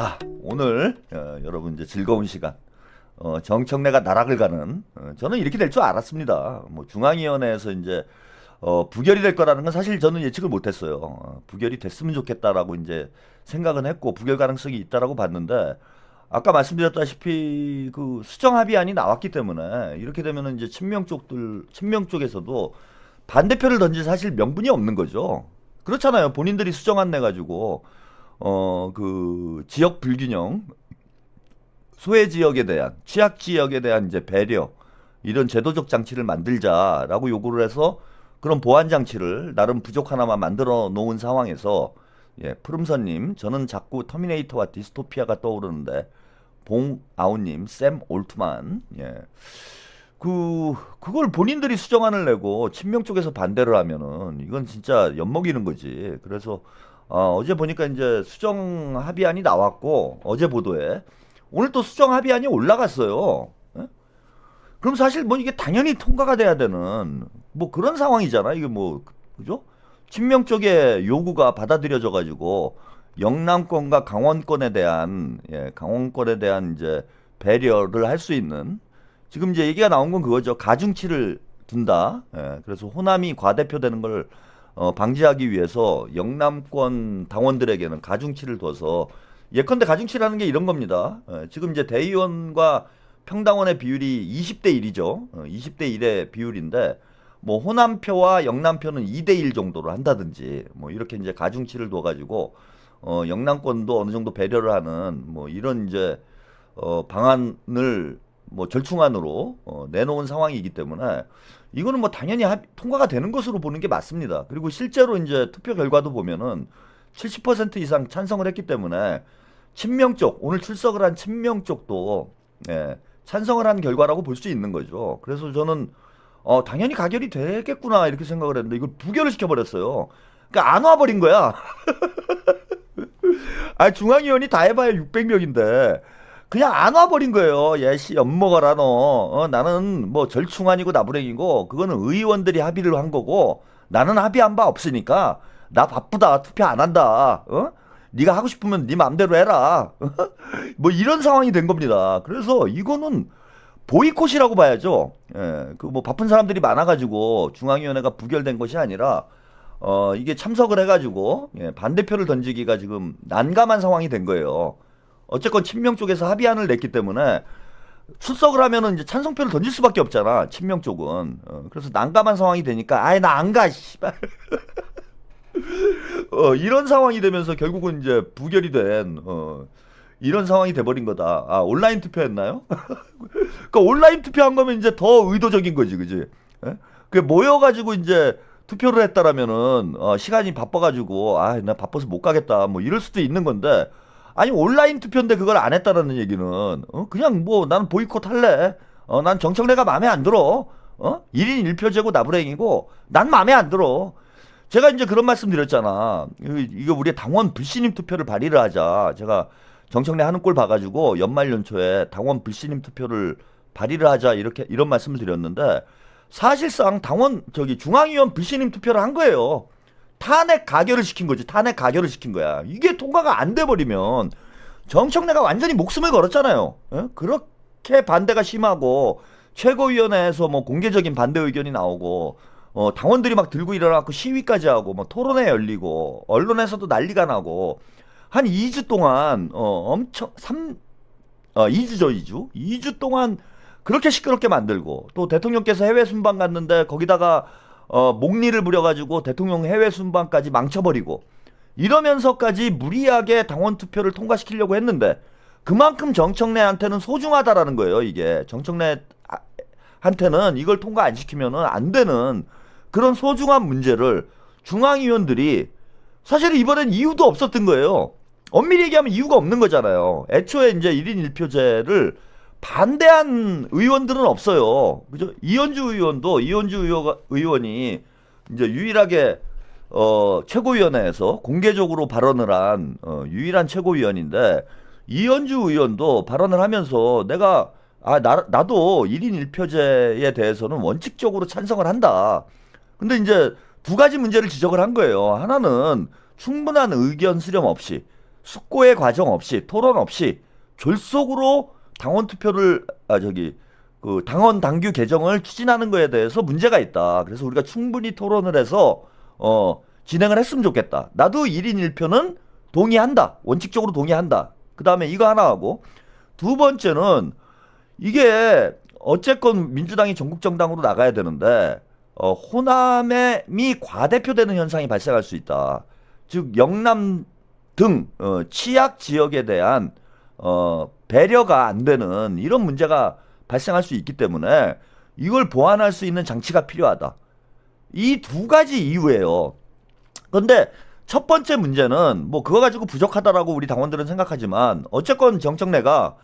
자, 오늘 여러분 이제 즐거운 시간. 정청래가 나락을 가는. 저는 이렇게 될 줄 알았습니다. 뭐 중앙위원회에서 이제 부결이 될 거라는 건 사실 저는 예측을 못했어요. 부결이 됐으면 좋겠다라고 이제 생각은 했고 부결 가능성이 있다라고 봤는데 아까 말씀드렸다시피 그 수정 합의안이 나왔기 때문에 이렇게 되면은 이제 친명 쪽에서도 반대표를 던질 사실 명분이 없는 거죠. 그렇잖아요. 본인들이 수정안 내 가지고 그 지역 불균형, 소외 지역에 대한, 취약 지역에 대한 이제 배려, 이런 제도적 장치를 만들자라고 요구를 해서 그런 보완 장치를 나름 부족 하나만 만들어 놓은 상황에서 푸름선님, 저는 자꾸 터미네이터와 디스토피아가 떠오르는데 봉아웃님, 샘 올트만, 그걸 본인들이 수정안을 내고 친명 쪽에서 반대를 하면은 이건 진짜 엿먹이는 거지. 그래서 어제 보니까 이제 수정 합의안이 나왔고 어제 보도에 오늘 또 수정 합의안이 올라갔어요. 예? 그럼 사실 뭐 이게 당연히 통과가 돼야 되는 뭐 그런 상황이잖아. 이게 뭐 그죠? 친명 쪽의 요구가 받아들여져 가지고 영남권과 강원권에 대한 이제 배려를 할 수 있는 지금 이제 얘기가 나온 건 그거죠. 가중치를 둔다. 그래서 호남이 과대표되는 걸 방지하기 위해서 영남권 당원들에게는 가중치를 둬서 예컨대 가중치라는 게 이런 겁니다. 지금 이제 대의원과 평당원의 비율이 20대 1이죠. 20대 1의 비율인데 뭐 호남표와 영남표는 2대 1 정도로 한다든지 뭐 이렇게 이제 가중치를 둬가지고 영남권도 어느 정도 배려를 하는 뭐 이런 이제 방안을 뭐 절충안으로 내놓은 상황이기 때문에 이거는 뭐 당연히 통과가 되는 것으로 보는 게 맞습니다. 그리고 실제로 이제 투표 결과도 보면은 70% 이상 찬성을 했기 때문에 친명 쪽, 오늘 출석을 한 친명 쪽도 찬성을 한 결과라고 볼 수 있는 거죠. 그래서 저는 당연히 가결이 되겠구나 이렇게 생각을 했는데 이걸 부결을 시켜버렸어요. 그러니까 안 와버린 거야. 아, 중앙위원이 다 해봐야 600명인데 그냥 안 와버린 거예요. 예씨 엿먹어라 너. 나는 뭐 절충안이고 나부랭이고 그거는 의원들이 합의를 한 거고 나는 합의한 바 없으니까 나 바쁘다 투표 안 한다. 네가 하고 싶으면 네 맘대로 해라. 뭐 이런 상황이 된 겁니다. 그래서 이거는 보이콧이라고 봐야죠. 그 뭐 바쁜 사람들이 많아가지고 중앙위원회가 부결된 것이 아니라 이게 참석을 해가지고 반대표를 던지기가 지금 난감한 상황이 된 거예요. 어쨌건 친명 쪽에서 합의안을 냈기 때문에 출석을 하면은 이제 찬성표를 던질 수밖에 없잖아. 친명 쪽은. 그래서 난감한 상황이 되니까 아예 나 안 가. 씨발. 이런 상황이 되면서 결국은 이제 부결이 된 이런 상황이 돼버린 거다. 아, 온라인 투표했나요? 그러니까 온라인 투표한 거면 이제 더 의도적인 거지, 그지? 그 모여가지고 이제 투표를 했다라면은 시간이 바빠가지고 아, 나 바빠서 못 가겠다. 뭐 이럴 수도 있는 건데. 아니 온라인 투표인데 그걸 안 했다라는 얘기는 그냥 뭐 나는 보이콧 할래. 난 정청래가 마음에 안 들어. 1인 1표제고 나부랭이고 난 마음에 안 들어. 제가 이제 그런 말씀 드렸잖아. 이거 우리 당원 불신임 투표를 발의를 하자. 제가 정청래 하는 꼴 봐가지고 연말 연초에 당원 불신임 투표를 발의를 하자 이런 말씀을 드렸는데 사실상 당원 중앙위원 불신임 투표를 한 거예요. 탄핵 가결을 시킨 거지. 탄핵 가결을 시킨 거야. 이게 통과가 안 돼버리면 정청래가 완전히 목숨을 걸었잖아요. 그렇게 반대가 심하고 최고위원회에서 뭐 공개적인 반대 의견이 나오고 당원들이 막 들고 일어나고 시위까지 하고 뭐 토론회 열리고 언론에서도 난리가 나고 한 2주 동안 엄청 2주죠. 2주 동안 그렇게 시끄럽게 만들고 또 대통령께서 해외 순방 갔는데 거기다가 목리를 부려가지고 대통령 해외 순방까지 망쳐버리고 이러면서까지 무리하게 당원 투표를 통과시키려고 했는데 그만큼 정청래한테는 소중하다라는 거예요. 이게 정청래한테는 이걸 통과 안 시키면은 안 되는 그런 소중한 문제를 중앙위원들이 사실 이번엔 이유도 없었던 거예요. 엄밀히 얘기하면 이유가 없는 거잖아요. 애초에 이제 1인 1표제를 반대한 의원들은 없어요. 그죠? 이현주 의원이 이제 유일하게 최고위원회에서 공개적으로 발언을 한 유일한 최고위원인데 이현주 의원도 발언을 하면서 내가 나도 1인 1표제에 대해서는 원칙적으로 찬성을 한다. 근데 이제 두 가지 문제를 지적을 한 거예요. 하나는 충분한 의견 수렴 없이 숙고의 과정 없이 토론 없이 졸속으로 당원 투표를 그 당원 당규 개정을 추진하는 거에 대해서 문제가 있다. 그래서 우리가 충분히 토론을 해서 진행을 했으면 좋겠다. 나도 1인 1표는 동의한다. 원칙적으로 동의한다. 그 다음에 이거 하나 하고 두 번째는 이게 어쨌건 민주당이 전국정당으로 나가야 되는데 호남이 과대표되는 현상이 발생할 수 있다. 즉 영남 등 취약 지역에 대한 배려가 안 되는 이런 문제가 발생할 수 있기 때문에 이걸 보완할 수 있는 장치가 필요하다. 이 두 가지 이유예요. 그런데 첫 번째 문제는 뭐 그거 가지고 부족하다라고 우리 당원들은 생각하지만 어쨌건 정청래가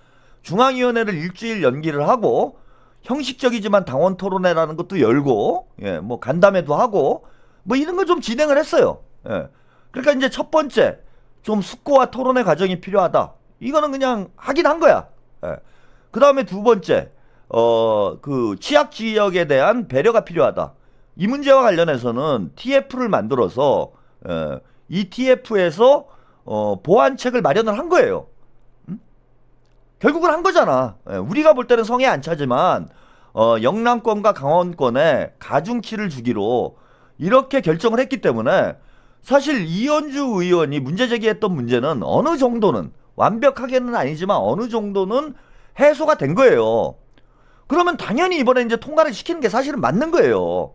중앙위원회를 일주일 연기를 하고 형식적이지만 당원 토론회라는 것도 열고 뭐 간담회도 하고 뭐 이런 걸 좀 진행을 했어요. 그러니까 이제 첫 번째 좀 숙고와 토론의 과정이 필요하다. 이거는 그냥 하긴 한 거야. 그 다음에 두 번째 그 취약 지역에 대한 배려가 필요하다. 이 문제와 관련해서는 TF를 만들어서 이 TF에서 보완책을 마련을 한 거예요. 결국은 한 거잖아. 우리가 볼 때는 성에 안 차지만 영남권과 강원권에 가중치를 주기로 이렇게 결정을 했기 때문에 사실 이현주 의원이 문제 제기했던 문제는 어느 정도는 완벽하게는 아니지만 어느 정도는 해소가 된 거예요. 그러면 당연히 이번에 이제 통과를 시키는 게 사실은 맞는 거예요.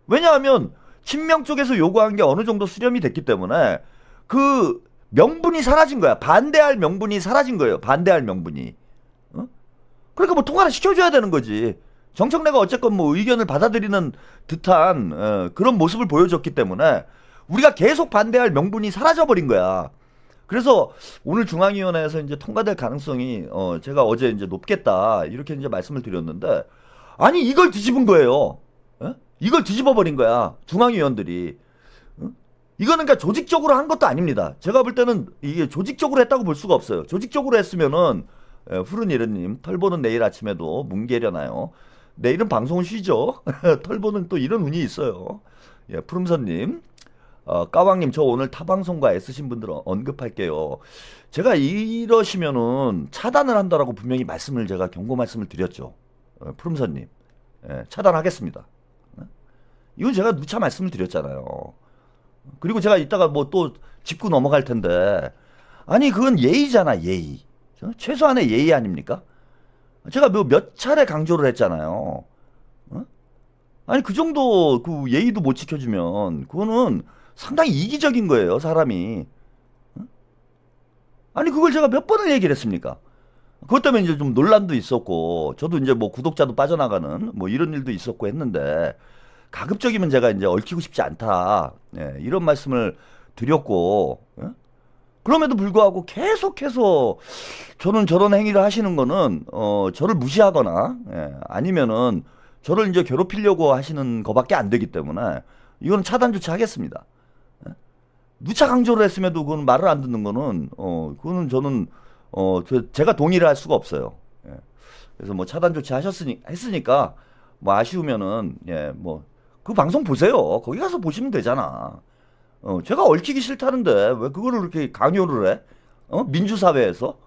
왜냐하면 친명 쪽에서 요구한 게 어느 정도 수렴이 됐기 때문에 그 명분이 사라진 거야. 반대할 명분이 사라진 거예요. 반대할 명분이. 그러니까 뭐 통과를 시켜줘야 되는 거지. 정청래가 어쨌건 뭐 의견을 받아들이는 듯한 그런 모습을 보여줬기 때문에 우리가 계속 반대할 명분이 사라져버린 거야. 그래서 오늘 중앙위원회에서 이제 통과될 가능성이 제가 어제 이제 높겠다 이렇게 이제 말씀을 드렸는데 아니 이걸 뒤집은 거예요. 이걸 뒤집어 버린 거야. 중앙위원들이. 이거는 그러니까 조직적으로 한 것도 아닙니다. 제가 볼 때는 이게 조직적으로 했다고 볼 수가 없어요. 조직적으로 했으면은 푸른이르님 털보는 내일 아침에도 뭉개려나요? 내일은 방송을 쉬죠. 털보는 또 이런 운이 있어요. 예, 푸름선님, 까왕님 저 오늘 타방송과 애쓰신 분들 언급할게요. 제가 이러시면은 차단을 한다라고 분명히 제가 경고 말씀을 드렸죠. 푸름선님, 차단하겠습니다. 이건 제가 누차 말씀을 드렸잖아요. 그리고 제가 이따가 뭐 또 짚고 넘어갈 텐데 아니 그건 예의잖아. 예의. 최소한의 예의 아닙니까? 제가 몇 차례 강조를 했잖아요. 아니 그 정도 그 예의도 못 지켜주면 그거는 상당히 이기적인 거예요. 사람이. 아니 그걸 제가 몇 번을 얘기를 했습니까? 그것 때문에 이제 좀 논란도 있었고 저도 이제 뭐 구독자도 빠져나가는 뭐 이런 일도 있었고 했는데 가급적이면 제가 이제 얽히고 싶지 않다. 이런 말씀을 드렸고, 그럼에도 불구하고 계속해서 저는 저런 행위를 하시는 거는, 저를 무시하거나, 아니면은 저를 이제 괴롭히려고 하시는 거밖에 안 되기 때문에, 이거는 차단 조치하겠습니다. 누차 강조를 했음에도 그건 말을 안 듣는 거는, 그거는 저는, 제가 동의를 할 수가 없어요. 그래서 뭐 차단 조치 했으니까, 뭐 아쉬우면은, 그 방송 보세요. 거기 가서 보시면 되잖아. 제가 얽히기 싫다는데 왜 그거를 이렇게 강요를 해? 민주사회에서?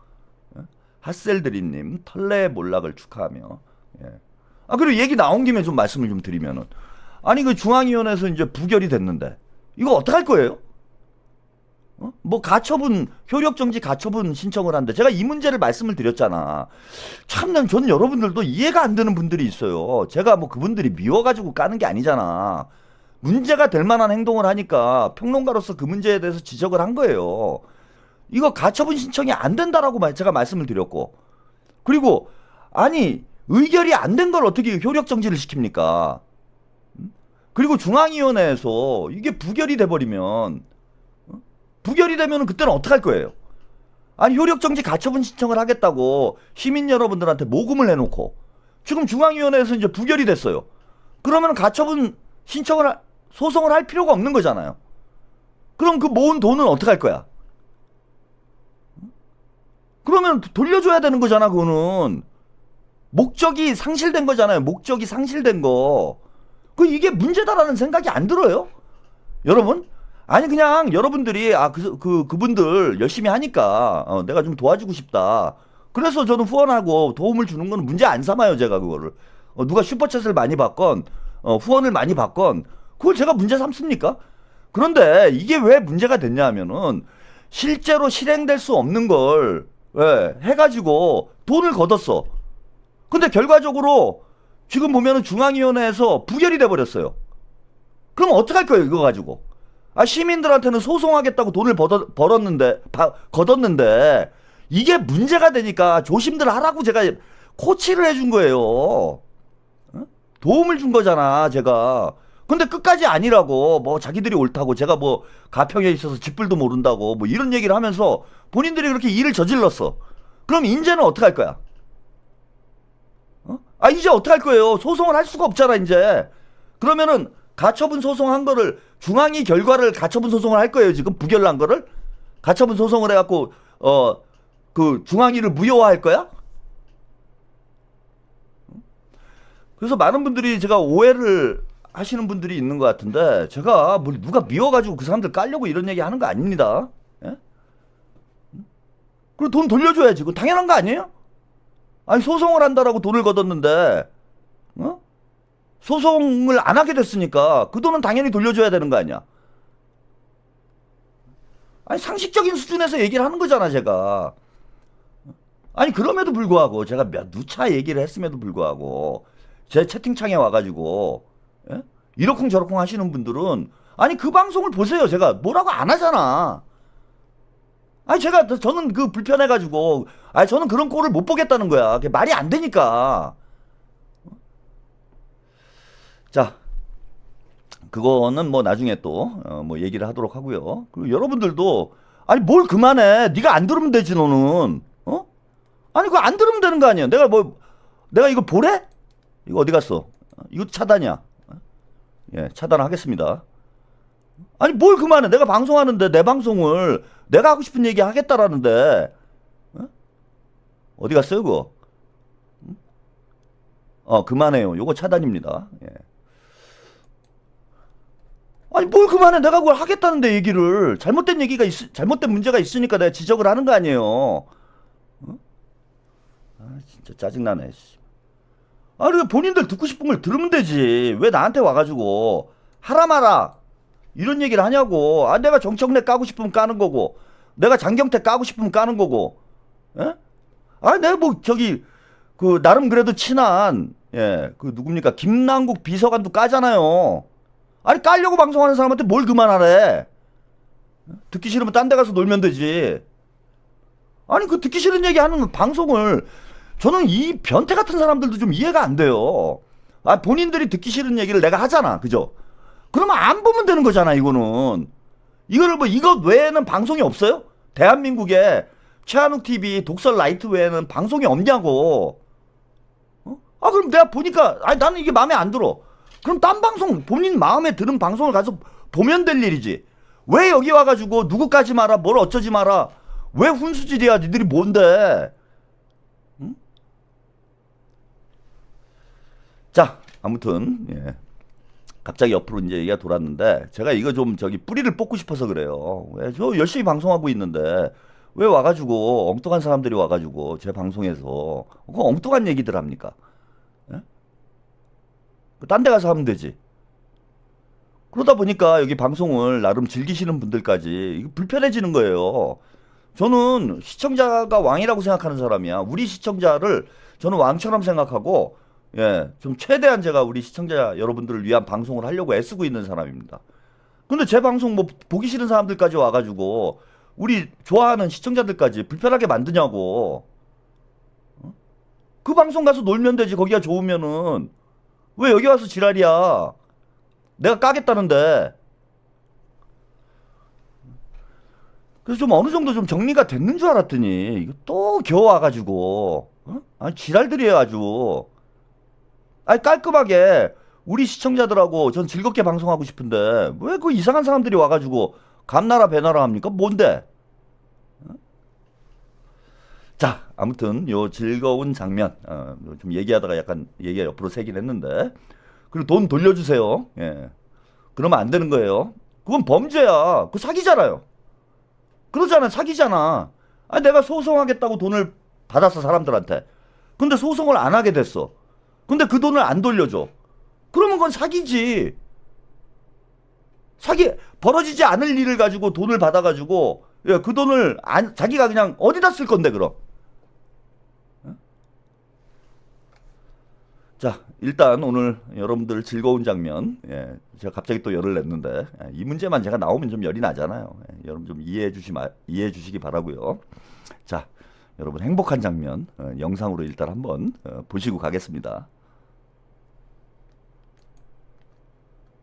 핫셀드리님 털레의 몰락을 축하하며. 그리고 얘기 나온 김에 좀 말씀을 좀 드리면은 아니 그 중앙위원회에서 이제 부결이 됐는데 이거 어떡할 거예요? 뭐 가처분 효력정지 가처분 신청을 한대. 제가 이 문제를 말씀을 드렸잖아. 참 저는 여러분들도 이해가 안 되는 분들이 있어요. 제가 뭐 그분들이 미워가지고 까는 게 아니잖아. 문제가 될 만한 행동을 하니까 평론가로서 그 문제에 대해서 지적을 한 거예요. 이거 가처분 신청이 안 된다라고 제가 말씀을 드렸고 그리고 아니 의결이 안 된 걸 어떻게 효력정지를 시킵니까? 그리고 중앙위원회에서 이게 부결이 돼버리면 부결이 되면 그때는 어떡할 거예요? 아니 효력정지 가처분 신청을 하겠다고 시민 여러분들한테 모금을 해놓고 지금 중앙위원회에서 이제 부결이 됐어요. 그러면 가처분 신청을 소송을 할 필요가 없는 거잖아요. 그럼 그 모은 돈은 어떡할 거야? 그러면 돌려줘야 되는 거잖아. 그거는 목적이 상실된 거잖아요. 목적이 상실된 거. 이게 문제다라는 생각이 안 들어요? 여러분? 아니 그냥 여러분들이 그분들 열심히 하니까 내가 좀 도와주고 싶다. 그래서 저는 후원하고 도움을 주는 건 문제 안 삼아요 제가 그거를. 누가 슈퍼챗을 많이 받건 후원을 많이 받건 그걸 제가 문제 삼습니까? 그런데 이게 왜 문제가 됐냐 하면은 실제로 실행될 수 없는 걸 해가지고 돈을 걷었어. 근데 결과적으로 지금 보면은 중앙위원회에서 부결이 돼버렸어요. 그럼 어떡할 거예요 이거 가지고. 시민들한테는 소송하겠다고 돈을 걷었는데 이게 문제가 되니까 조심들 하라고 제가 코치를 해준 거예요. 도움을 준 거잖아 제가. 근데 끝까지 아니라고 뭐 자기들이 옳다고 제가 뭐 가평에 있어서 쥐뿔도 모른다고 뭐 이런 얘기를 하면서 본인들이 그렇게 일을 저질렀어. 그럼 이제는 어떡할 거야? 이제 어떡할 거예요? 소송을 할 수가 없잖아 이제. 그러면은 가처분 소송한 거를 중앙위 결과를 가처분 소송을 할 거예요 지금 부결난 거를 가처분 소송을 해갖고 그 중앙위를 무효화할 거야? 그래서 많은 분들이 제가 오해를 하시는 분들이 있는 것 같은데 제가 뭐 누가 미워가지고 그 사람들 깔려고 이런 얘기 하는 거 아닙니다. 예? 그리고 돈 돌려줘야지. 그거 당연한 거 아니에요? 아니 소송을 한다라고 돈을 걷었는데 소송을 안 하게 됐으니까 그 돈은 당연히 돌려줘야 되는 거 아니야. 아니 상식적인 수준에서 얘기를 하는 거잖아 제가. 아니 그럼에도 불구하고 제가 몇 누차 얘기를 했음에도 불구하고 제 채팅창에 와가지고 이러쿵저러쿵 하시는 분들은 아니 그 방송을 보세요. 제가 뭐라고 안 하잖아. 아니 저는 그 불편해가지고 저는 그런 꼴을 못 보겠다는 거야. 그게 말이 안 되니까. 자 그거는 뭐 나중에 또 뭐 얘기를 하도록 하고요. 그리고 여러분들도 아니 뭘 그만해. 네가 안 들으면 되지 너는. 아니 그거 안 들으면 되는 거 아니야. 내가 이거 보래? 이거 어디 갔어? 이거 차단이야. 예, 차단하겠습니다. 아니 뭘 그만해. 내가 방송하는데 내 방송을 내가 하고 싶은 얘기 하겠다라는데 어디 갔어요 그거? 그만해요. 요거 차단입니다. 예. 아니 뭘 그만해. 내가 그걸 하겠다는데 얘기를 잘못된 문제가 있으니까 내가 지적을 하는 거 아니에요. 진짜 짜증나네. 그래 본인들 듣고 싶은 걸 들으면 되지. 왜 나한테 와가지고 하라 마라 이런 얘기를 하냐고. 내가 정청래 까고 싶으면 까는 거고 내가 장경태 까고 싶으면 까는 거고. 예? 내가 뭐 그 나름 그래도 친한 그 누굽니까 김남국 비서관도 까잖아요. 아니 깔려고 방송하는 사람한테 뭘 그만하래. 듣기 싫으면 딴 데 가서 놀면 되지. 아니 그 듣기 싫은 얘기 하는 방송을 저는 이 변태 같은 사람들도 좀 이해가 안 돼요. 본인들이 듣기 싫은 얘기를 내가 하잖아. 그죠? 그러면 안 보면 되는 거잖아 이거는. 이거를 뭐 이것 외에는 방송이 없어요? 대한민국에 최한욱 TV 독설 라이트 외에는 방송이 없냐고. 그럼 내가 보니까 나는 이게 마음에 안 들어. 그럼 딴 방송 본인 마음에 드는 방송을 가서 보면 될 일이지. 왜 여기 와가지고 누구 까지 마라 뭘 어쩌지 마라. 왜 훈수질이야 니들이 뭔데. 응? 자 아무튼 갑자기 옆으로 이제 얘기가 돌았는데 제가 이거 좀 뿌리를 뽑고 싶어서 그래요. 왜 저 열심히 방송하고 있는데 왜 와가지고 엉뚱한 사람들이 와가지고 제 방송에서 그 엉뚱한 얘기들 합니까? 딴 데 가서 하면 되지. 그러다 보니까 여기 방송을 나름 즐기시는 분들까지 이거 불편해지는 거예요. 저는 시청자가 왕이라고 생각하는 사람이야. 우리 시청자를 저는 왕처럼 생각하고 좀 최대한 제가 우리 시청자 여러분들을 위한 방송을 하려고 애쓰고 있는 사람입니다. 근데 제 방송 뭐 보기 싫은 사람들까지 와가지고 우리 좋아하는 시청자들까지 불편하게 만드냐고. 그 방송 가서 놀면 되지. 거기가 좋으면은. 왜 여기 와서 지랄이야. 내가 까겠다는데. 그래서 좀 어느 정도 좀 정리가 됐는 줄 알았더니 이거 또 겨우 와가지고 지랄들이에요 아주. 깔끔하게 우리 시청자들하고 전 즐겁게 방송하고 싶은데 왜 그 이상한 사람들이 와가지고 감나라 배나라 합니까? 뭔데? 자 아무튼 요 즐거운 장면 좀 얘기하다가 약간 얘기가 옆으로 새긴 했는데 그리고 돈 돌려주세요. 그러면 안 되는 거예요. 그건 범죄야. 그 사기잖아요. 그러잖아. 사기잖아. 아니, 내가 소송하겠다고 돈을 받았어, 사람들한테. 근데 소송을 안 하게 됐어. 근데 그 돈을 안 돌려줘. 그러면 그건 사기지. 사기, 벌어지지 않을 일을 가지고 돈을 받아가지고, 예, 그 돈을 자기가 그냥 어디다 쓸 건데, 그럼. 자, 일단 오늘 여러분들 즐거운 장면, 예, 제가 갑자기 또 열을 냈는데, 예, 이 문제만 제가 나오면 좀 열이 나잖아요. 예, 여러분 좀 이해해 주시기 바라고요. 자, 여러분 행복한 장면 영상으로 일단 한번 보시고 가겠습니다.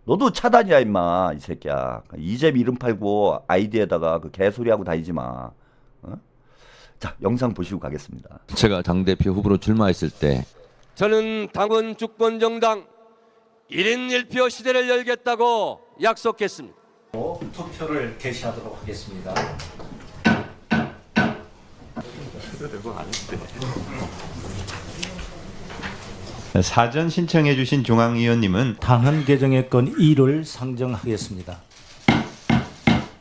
너도 차단이야 임마, 이 새끼야. 이잼 이름 팔고 아이디에다가 그 개소리하고 다니지 마. 어? 자, 영상 보시고 가겠습니다. 제가 당대표 후보로 출마했을 때 저는 당원 주권 정당 1인 1표 시대를 열겠다고 약속했습니다. 투표를 개시하도록 하겠습니다. 사전 신청해 주신 중앙위원님은 당헌 개정의 건 2를 상정하겠습니다.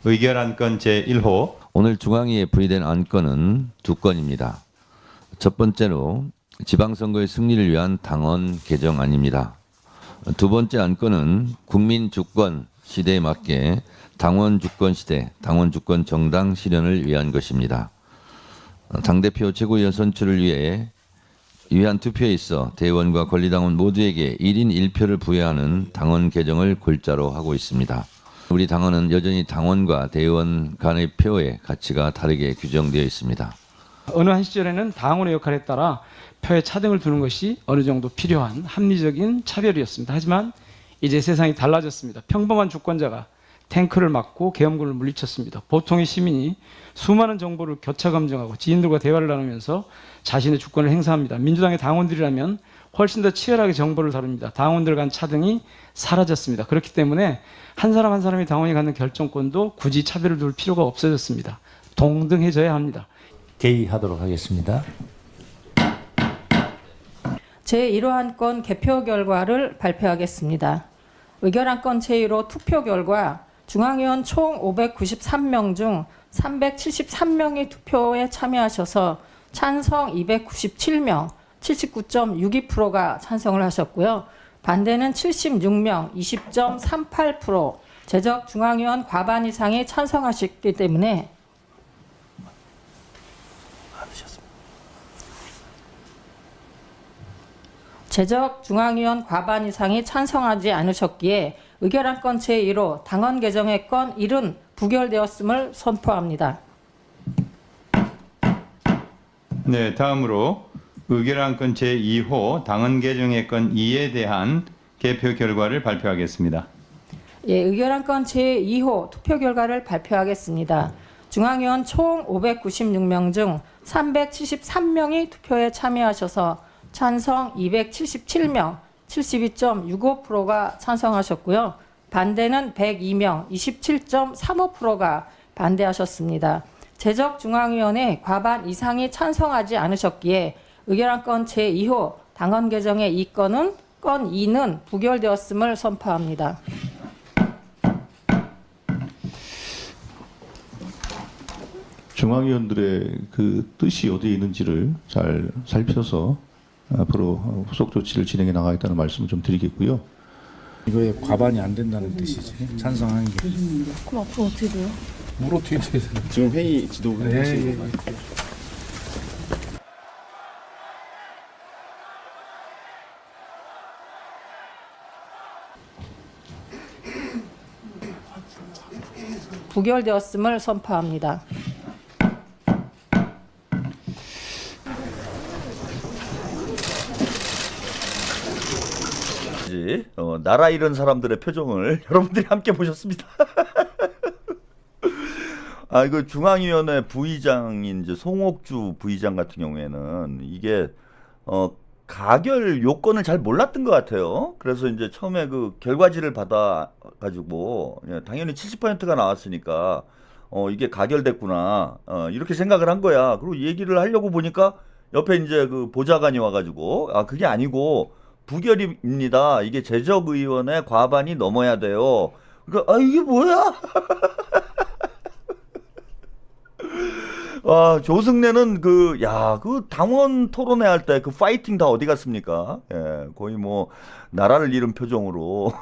의결 안건 제1호 오늘 중앙위에 부의된 안건은 두 건입니다. 첫 번째로 지방선거의 승리를 위한 당헌 개정안입니다. 두 번째 안건은 국민 주권 시대에 맞게 당원 주권 시대, 당원 주권 정당 실현을 위한 것입니다. 당대표 최고위원 선출을 위한 투표에 있어 대의원과 권리당원 모두에게 1인 1표를 부여하는 당원 개정을 골자로 하고 있습니다. 우리 당헌은 여전히 당원과 대의원 간의 표의 가치가 다르게 규정되어 있습니다. 어느 한 시절에는 당원의 역할에 따라 표에 차등을 두는 것이 어느 정도 필요한 합리적인 차별이었습니다. 하지만 이제 세상이 달라졌습니다. 평범한 주권자가 탱크를 막고 계엄군을 물리쳤습니다. 보통의 시민이 수많은 정보를 교차 검증하고 지인들과 대화를 나누면서 자신의 주권을 행사합니다. 민주당의 당원들이라면 훨씬 더 치열하게 정보를 다룹니다. 당원들 간 차등이 사라졌습니다. 그렇기 때문에 한 사람 한 사람이 당원이 갖는 결정권도 굳이 차별을 둘 필요가 없어졌습니다. 동등해져야 합니다. 개의하도록 하겠습니다. 제1호안건 개표 결과를 발표하겠습니다. 의결안건 제1호 투표 결과 중앙위원 총 593명 중 373명이 투표에 참여하셔서 찬성 297명, 79.62%가 찬성을 하셨고요. 반대는 76명, 20.38%, 제적 중앙위원 과반 이상이 찬성하셨기 때문에 제적 중앙위원 과반 이상이 찬성하지 않으셨기에 의결안건 제1호 당헌 개정의 건 1은 부결되었음을 선포합니다. 네, 다음으로 의결 안건 제2호 당헌 개정의 건 2에 대한 개표 결과를 발표하겠습니다. 예, 의결안건 제2호 투표 결과를 발표하겠습니다. 중앙위원 총 596명 중 373명이 투표에 참여하셔서 찬성 277명, 72.65%가 찬성하셨고요. 반대는 102명, 27.35%가 반대하셨습니다. 제적중앙위원회 과반 이상이 찬성하지 않으셨기에 의결안건 제2호 당헌 개정의 이 건은 건 2는 부결되었음을 선포합니다. 중앙위원들의 그 뜻이 어디에 있는지를 잘 살펴서 앞으로 후속 조치를 진행해 나가겠다는 말씀을 좀 드리겠고요. 이거에 과반이 안 된다는 뜻이지. 찬성하는 게. 그럼 앞으로 어떻게 돼요? 뭘 어떻게 돼요? 지금 회의 지도부 하시는 건가요? 부결되었음을 선포합니다. 나라 잃은 사람들의 표정을 여러분들이 함께 보셨습니다. 아, 이거 중앙위원회 부의장인 이제 송옥주 부의장 같은 경우에는 이게 가결 요건을 잘 몰랐던 것 같아요. 그래서 이제 처음에 그 결과지를 받아가지고 당연히 70%가 나왔으니까 이게 가결됐구나 이렇게 생각을 한 거야. 그리고 얘기를 하려고 보니까 옆에 이제 그 보좌관이 와가지고 아 그게 아니고 부결입니다. 이게 제적의원의 과반이 넘어야 돼요. 그러니까 이게 뭐야? 조승래는 그 당원 토론회 할 때 그 파이팅 다 어디 갔습니까? 예, 거의 뭐 나라를 잃은 표정으로.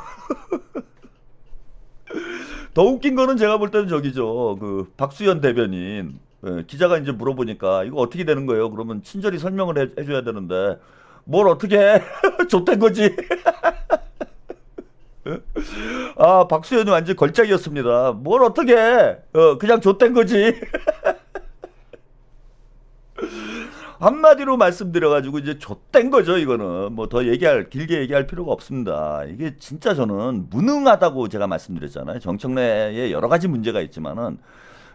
더 웃긴 거는 제가 볼 때는 저기죠. 그 박수현 대변인. 예, 기자가 이제 물어보니까 이거 어떻게 되는 거예요? 그러면 친절히 설명을 해줘야 되는데 뭘 어떻게 해? 좆된 거지. 박수현이 완전 걸작이었습니다. 뭘 어떻게 해? 그냥 좆된 거지. 한마디로 말씀드려가지고 이제 좆된 거죠. 이거는 뭐 더 길게 얘기할 필요가 없습니다. 이게 진짜 저는 무능하다고 제가 말씀드렸잖아요. 정청래에 여러 가지 문제가 있지만은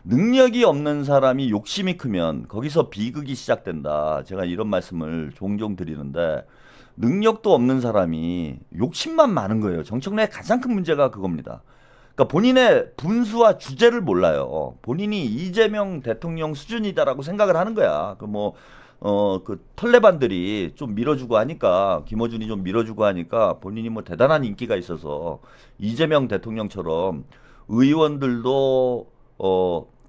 능력이 없는 사람이 욕심이 크면 거기서 비극이 시작된다. 제가 이런 말씀을 종종 드리는데 능력도 없는 사람이 욕심만 많은 거예요. 정청래의 가장 큰 문제가 그겁니다. 그러니까 본인의 분수와 주제를 몰라요. 본인이 이재명 대통령 수준이다라고 생각을 하는 거야. 그 털레반들이 좀 밀어주고 하니까, 김어준이 좀 밀어주고 하니까 본인이 뭐 대단한 인기가 있어서 이재명 대통령처럼 의원들도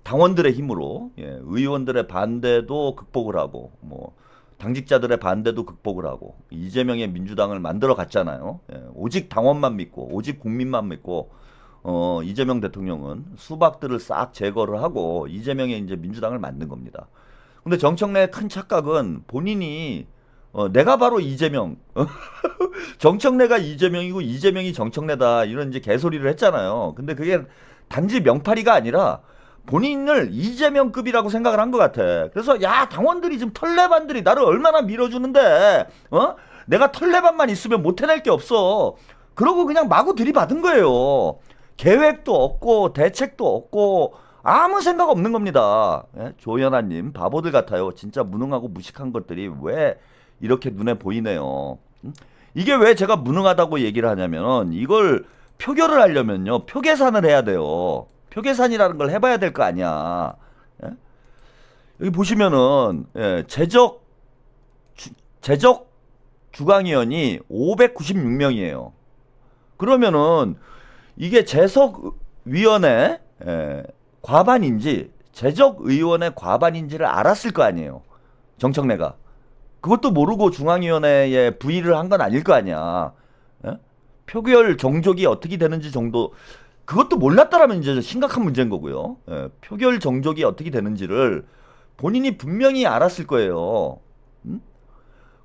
당원들의 힘으로 의원들의 반대도 극복을 하고 뭐 당직자들의 반대도 극복을 하고 이재명의 민주당을 만들어 갔잖아요. 오직 당원만 믿고 오직 국민만 믿고 이재명 대통령은 수박들을 싹 제거를 하고 이재명의 이제 민주당을 만든 겁니다. 근데 정청래의 큰 착각은 본인이 내가 바로 이재명, 정청래가 이재명이고 이재명이 정청래다 이런 이제 개소리를 했잖아요. 근데 그게 단지 명파리가 아니라 본인을 이재명급이라고 생각을 한 것 같아. 그래서 야 당원들이 지금 털레반들이 나를 얼마나 밀어주는데 내가 털레반만 있으면 못 해낼 게 없어. 그러고 그냥 마구 들이받은 거예요. 계획도 없고 대책도 없고 아무 생각 없는 겁니다. 조연아님 바보들 같아요. 진짜 무능하고 무식한 것들이 왜 이렇게 눈에 보이네요. 이게 왜 제가 무능하다고 얘기를 하냐면 이걸 표결을 하려면요 표계산을 해야 돼요. 표계산이라는 걸 해봐야 될 거 아니야. 여기 보시면은 재적 주강위원이 596명이에요. 그러면은 이게 재석위원회 과반인지 재적의원의 과반인지를 알았을 거 아니에요. 정청래가. 그것도 모르고 중앙위원회에 부의를 한 건 아닐 거 아니야. 표결 정족이 어떻게 되는지 정도 그것도 몰랐다라면 이제 심각한 문제인 거고요. 표결 정족이 어떻게 되는지를 본인이 분명히 알았을 거예요.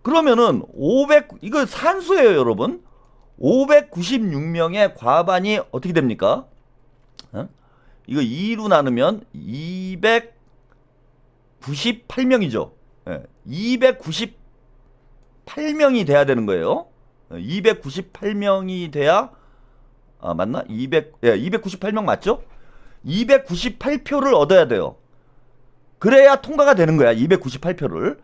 그러면은 이거 산수예요, 여러분. 596명의 과반이 어떻게 됩니까? 이거 2로 나누면 298명이죠. 298명이 돼야 되는 거예요. 298명이 돼야 맞나? 298명 맞죠? 298표를 얻어야 돼요. 그래야 통과가 되는 거야. 298표를.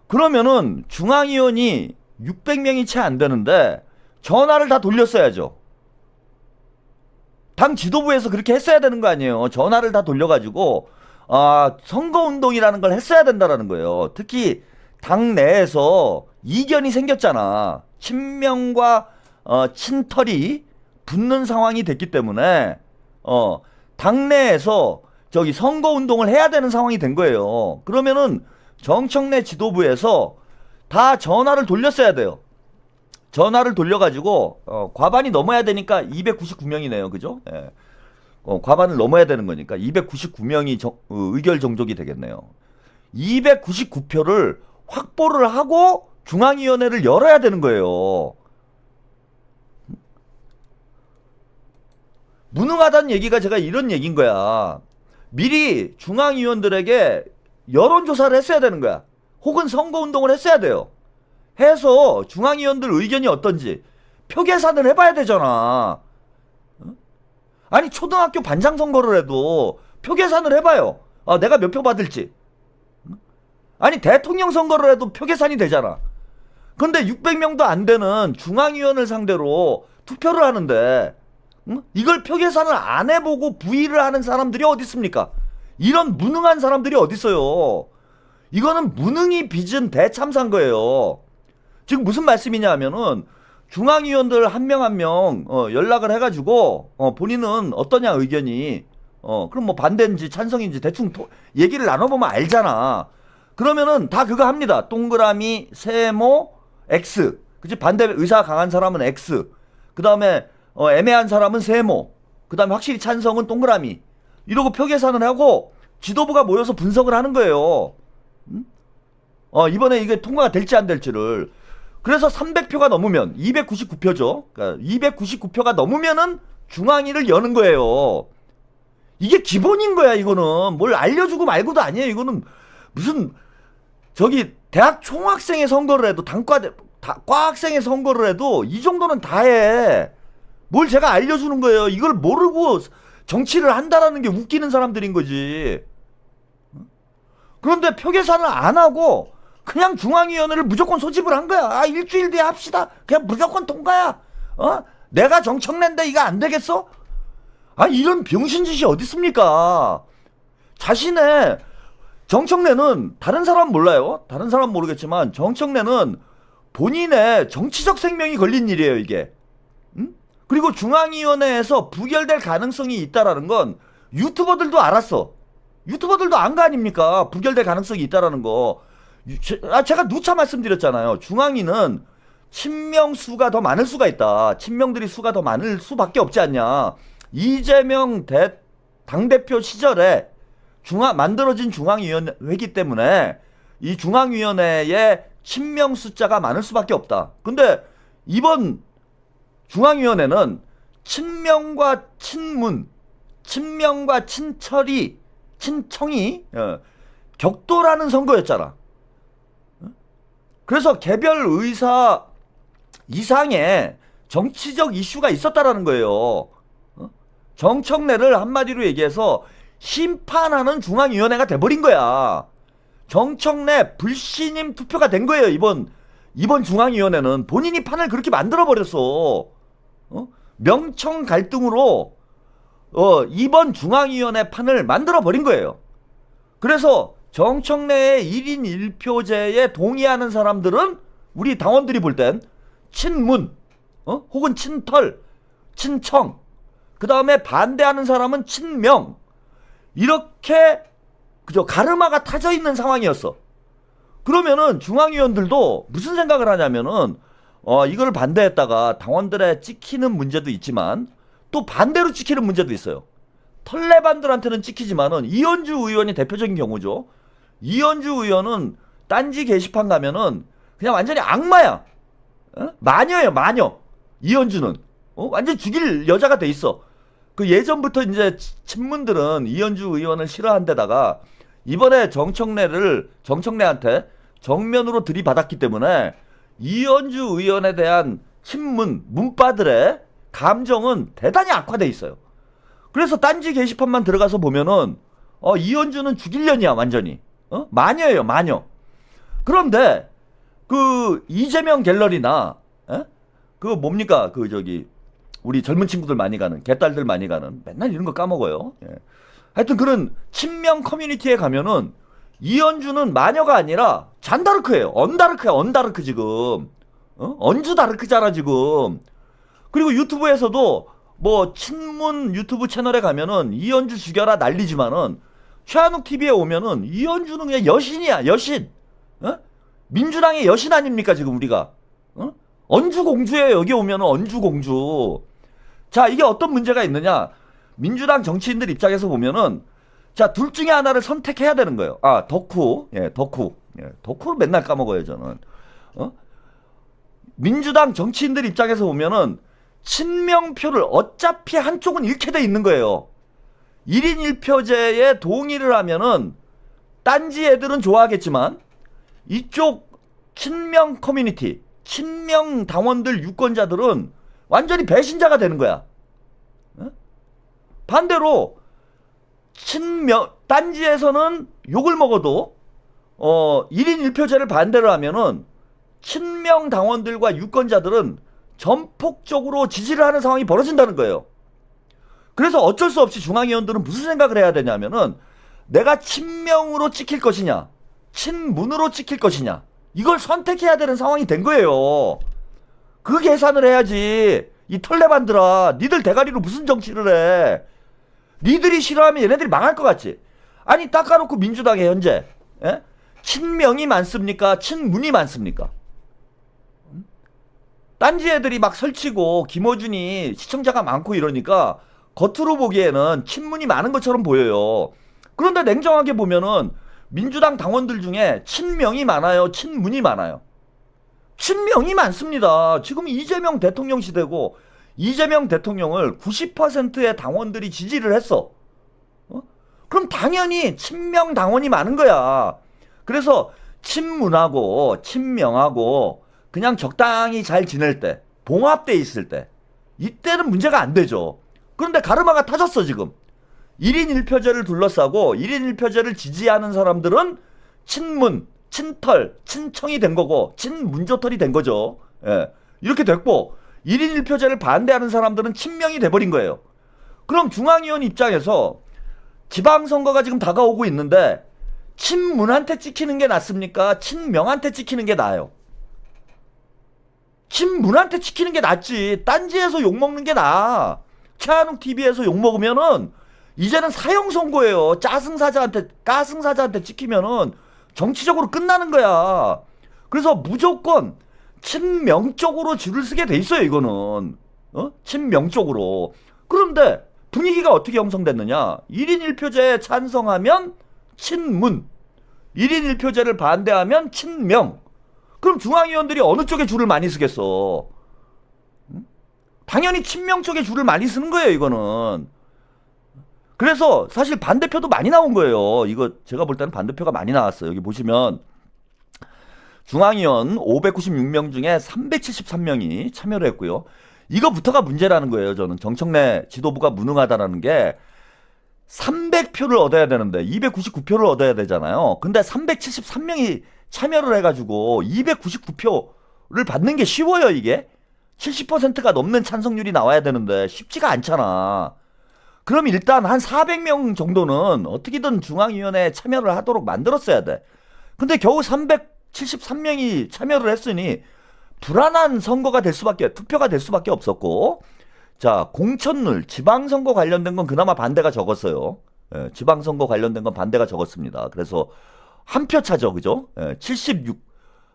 그러면은 중앙위원이 600명이 채 안 되는데 전화를 다 돌렸어야죠. 당 지도부에서 그렇게 했어야 되는 거 아니에요. 전화를 다 돌려가지고 선거운동이라는 걸 했어야 된다라는 거예요. 특히 당 내에서 이견이 생겼잖아. 친명과 친털이 붙는 상황이 됐기 때문에 당내에서 저기 선거운동을 해야 되는 상황이 된 거예요. 그러면은 정청래 지도부에서 다 전화를 돌렸어야 돼요. 전화를 돌려가지고 과반이 넘어야 되니까 299명이네요. 그죠? 과반을 넘어야 되는 거니까 299명이 의결 정족이 되겠네요. 299표를 확보를 하고 중앙위원회를 열어야 되는 거예요. 무능하다는 얘기가 제가 이런 얘기인 거야. 미리 중앙위원들에게 여론조사를 했어야 되는 거야. 혹은 선거운동을 했어야 돼요. 해서 중앙위원들 의견이 어떤지 표계산을 해봐야 되잖아. 아니 초등학교 반장 선거를 해도 표계산을 해봐요. 내가 몇 표 받을지. 아니 대통령 선거를 해도 표계산이 되잖아. 근데 600명도 안 되는 중앙위원을 상대로 투표를 하는데 이걸 표계산을 안 해보고 부의를 하는 사람들이 어디 있습니까? 이런 무능한 사람들이 어디 있어요? 이거는 무능이 빚은 대참사인 거예요. 지금 무슨 말씀이냐 하면은 중앙위원들 한 명 한 명 연락을 해가지고 본인은 어떠냐 의견이 그럼 뭐 반대인지 찬성인지 대충 얘기를 나눠보면 알잖아. 그러면은 다 그거 합니다. 동그라미 세모 X, 그치? 반대 의사 강한 사람은 X, 그 다음에 애매한 사람은 세모, 그 다음에 확실히 찬성은 동그라미, 이러고 표 계산을 하고 지도부가 모여서 분석을 하는 거예요. 이번에 이게 통과가 될지 안 될지를. 그래서 300표가 넘으면 299표죠. 그러니까 299표가 넘으면은 중앙위를 여는 거예요. 이게 기본인 거야. 이거는 뭘 알려주고 말고도 아니에요. 이거는 무슨 저기 대학 총학생의 선거를 해도 과학생의 선거를 해도 이 정도는 다 해. 뭘 제가 알려주는 거예요. 이걸 모르고 정치를 한다라는 게 웃기는 사람들인 거지. 그런데 표 계산을 안 하고 그냥 중앙위원회를 무조건 소집을 한 거야. 일주일 뒤에 합시다. 그냥 무조건 통과야. 내가 정청래인데 이거 안 되겠어? 이런 병신짓이 어디 있습니까? 자신의 정청래는 다른 사람 몰라요. 다른 사람 모르겠지만 정청래는 본인의 정치적 생명이 걸린 일이에요, 이게. 그리고 중앙위원회에서 부결될 가능성이 있다라는 건 유튜버들도 알았어. 유튜버들도 안 거 아닙니까? 부결될 가능성이 있다라는 거. 제가 누차 말씀드렸잖아요. 중앙위는 친명 수가 더 많을 수가 있다. 친명들이 수가 더 많을 수밖에 없지 않냐. 이재명 당대표 시절에 만들어진 중앙위원회이기 때문에 이 중앙위원회에 친명 숫자가 많을 수밖에 없다. 근데 이번 중앙위원회는 친명과 친문, 친명과 친청이 격돌하는 선거였잖아. 그래서 개별 의사 이상의 정치적 이슈가 있었다라는 거예요. 정청래를 한마디로 얘기해서 심판하는 중앙위원회가 돼버린 거야. 정청래 불신임 투표가 된 거예요. 이번 중앙위원회는 본인이 판을 그렇게 만들어버렸어. 명청 갈등으로 이번 중앙위원회 판을 만들어버린 거예요. 그래서 정청래의 1인 1표제에 동의하는 사람들은 우리 당원들이 볼 땐 친문, 혹은 친털, 친청, 그 다음에 반대하는 사람은 친명, 이렇게 그저 가르마가 타져 있는 상황이었어. 그러면은 중앙위원들도 무슨 생각을 하냐면은 이걸 반대했다가 당원들의 찍히는 문제도 있지만 또 반대로 찍히는 문제도 있어요. 털레반들한테는 찍히지만은 이현주 의원이 대표적인 경우죠. 이현주 의원은 딴지 게시판 가면은 그냥 완전히 악마야. 마녀예요, 마녀. 이현주는 완전 죽일 여자가 돼 있어. 그 예전부터 이제 친문들은 이현주 의원을 싫어한 데다가 이번에 정청래한테 정면으로 들이받았기 때문에 이현주 의원에 대한 친문 문파들의 감정은 대단히 악화돼 있어요. 그래서 딴지 게시판만 들어가서 보면은 이현주는 죽일년이야, 완전히. 마녀예요, 마녀. 그런데 그 이재명 갤러리나 그 뭡니까 그 저기 우리 젊은 친구들 많이 가는, 개딸들 많이 가는, 맨날 이런 거 까먹어요. 하여튼 그런 친명 커뮤니티에 가면은 이현주는 마녀가 아니라 잔다르크예요. 언다르크야, 언다르크 지금. 언주 다르크잖아 지금. 그리고 유튜브에서도 뭐 친문 유튜브 채널에 가면은 이현주 죽여라 난리지만은 최한욱 TV에 오면은 이현주는 그냥 여신이야, 여신. 민주당의 여신 아닙니까 지금 우리가. 언주공주예요. 여기 오면은 언주공주. 자, 이게 어떤 문제가 있느냐. 민주당 정치인들 입장에서 보면은 자, 둘 중에 하나를 선택해야 되는 거예요. 덕후. 덕후. 덕후를 맨날 까먹어요 저는. 민주당 정치인들 입장에서 보면은 친명표를 어차피 한쪽은 잃게 돼 있는 거예요. 1인 1표제에 동의를 하면은 딴지 애들은 좋아하겠지만 이쪽 친명 커뮤니티, 친명 당원들 유권자들은 완전히 배신자가 되는 거야. 반대로 딴지에서는 욕을 먹어도 1인 1표제를 반대로 하면은 친명 당원들과 유권자들은 전폭적으로 지지를 하는 상황이 벌어진다는 거예요. 그래서 어쩔 수 없이 중앙위원들은 무슨 생각을 해야 되냐면은 내가 친명으로 찍힐 것이냐 친문으로 찍힐 것이냐 이걸 선택해야 되는 상황이 된 거예요. 그 계산을 해야지. 이 털레반들아, 니들 대가리로 무슨 정치를 해? 니들이 싫어하면 얘네들이 망할 것 같지? 아니 닦아놓고 민주당에 현재 친명이 많습니까? 친문이 많습니까? 딴지 애들이 막 설치고 김어준이 시청자가 많고 이러니까 겉으로 보기에는 친문이 많은 것처럼 보여요. 그런데 냉정하게 보면은 민주당 당원들 중에 친명이 많아요? 친문이 많아요? 친명이 많습니다. 지금 이재명 대통령 시대고 이재명 대통령을 90%의 당원들이 지지를 했어. 그럼 당연히 친명 당원이 많은 거야. 그래서 친문하고 친명하고 그냥 적당히 잘 지낼 때, 봉합돼 있을 때, 이때는 문제가 안 되죠. 그런데 가르마가 타졌어 지금. 1인 1표제를 둘러싸고 1인 1표제를 지지하는 사람들은 친문, 친털, 친청이 된 거고 친문조털이 된 거죠. 예. 이렇게 됐고 1인 1표제를 반대하는 사람들은 친명이 돼버린 거예요. 그럼 중앙위원 입장에서 지방선거가 지금 다가오고 있는데 친문한테 찍히는 게 낫습니까? 친명한테 찍히는 게 나아요? 친문한테 찍히는 게 낫지. 딴지에서 욕먹는 게 나아. 최한욱 TV에서 욕먹으면은 이제는 사형선고예요. 까승사자한테 찍히면은 정치적으로 끝나는 거야. 그래서 무조건 친명 쪽으로 줄을 서게 돼 있어요, 이거는. 친명 쪽으로. 그런데 분위기가 어떻게 형성됐느냐? 1인 1표제에 찬성하면 친문, 1인 1표제를 반대하면 친명. 그럼 중앙위원들이 어느 쪽에 줄을 많이 서겠어? 당연히 친명 쪽에 줄을 많이 쓰는 거예요, 이거는. 그래서 사실 반대표도 많이 나온 거예요. 이거 제가 볼 때는 반대표가 많이 나왔어요. 여기 보시면 중앙위원 596명 중에 373명이 참여를 했고요. 이거부터가 문제라는 거예요. 저는 정청래 지도부가 무능하다라는 게 300표를 얻어야 되는데 299표를 얻어야 되잖아요. 근데 373명이 참여를 해가지고 299표를 받는 게 쉬워요, 이게? 70%가 넘는 찬성률이 나와야 되는데 쉽지가 않잖아. 그럼 일단 한 400명 정도는 어떻게든 중앙위원회에 참여를 하도록 만들었어야 돼. 근데 겨우 373명이 참여를 했으니 불안한 선거가 될 수밖에, 투표가 될 수밖에 없었고, 자, 공천룰, 지방선거 관련된 건 그나마 반대가 적었어요. 예, 지방선거 관련된 건 반대가 적었습니다. 그래서 한 표 차죠, 그죠? 예,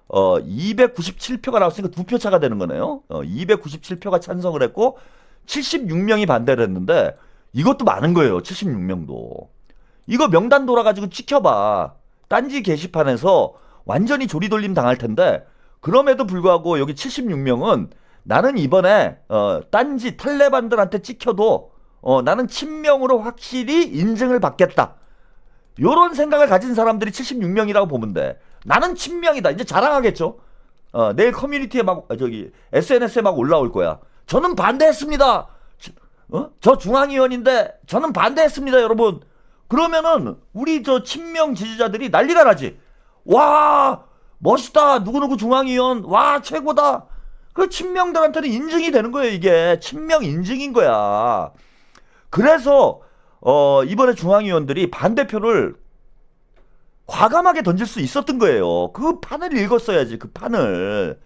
297표가 나왔으니까 2표 차가 되는 거네요. 297표가 찬성을 했고 76명이 반대를 했는데 이것도 많은 거예요. 76명도. 이거 명단 돌아가지고 찍혀봐. 딴지 게시판에서 완전히 조리돌림 당할 텐데 그럼에도 불구하고 여기 76명은 나는 이번에 딴지 탈레반들한테 찍혀도 나는 친명으로 확실히 인증을 받겠다. 요런 생각을 가진 사람들이 76명이라고 보면 돼. 나는 친명이다. 이제 자랑하겠죠. 내일 커뮤니티에 막 SNS에 막 올라올 거야. 저는 반대했습니다. 저 중앙위원인데 저는 반대했습니다, 여러분. 그러면은 우리 저 친명 지지자들이 난리가 나지. 와, 멋있다. 누구누구 중앙위원. 와, 최고다. 그 친명들한테는 인증이 되는 거예요, 이게. 친명 인증인 거야. 그래서 이번에 중앙위원들이 반대표를 과감하게 던질 수 있었던 거예요. 그 판을 읽었어야지, 그 판을.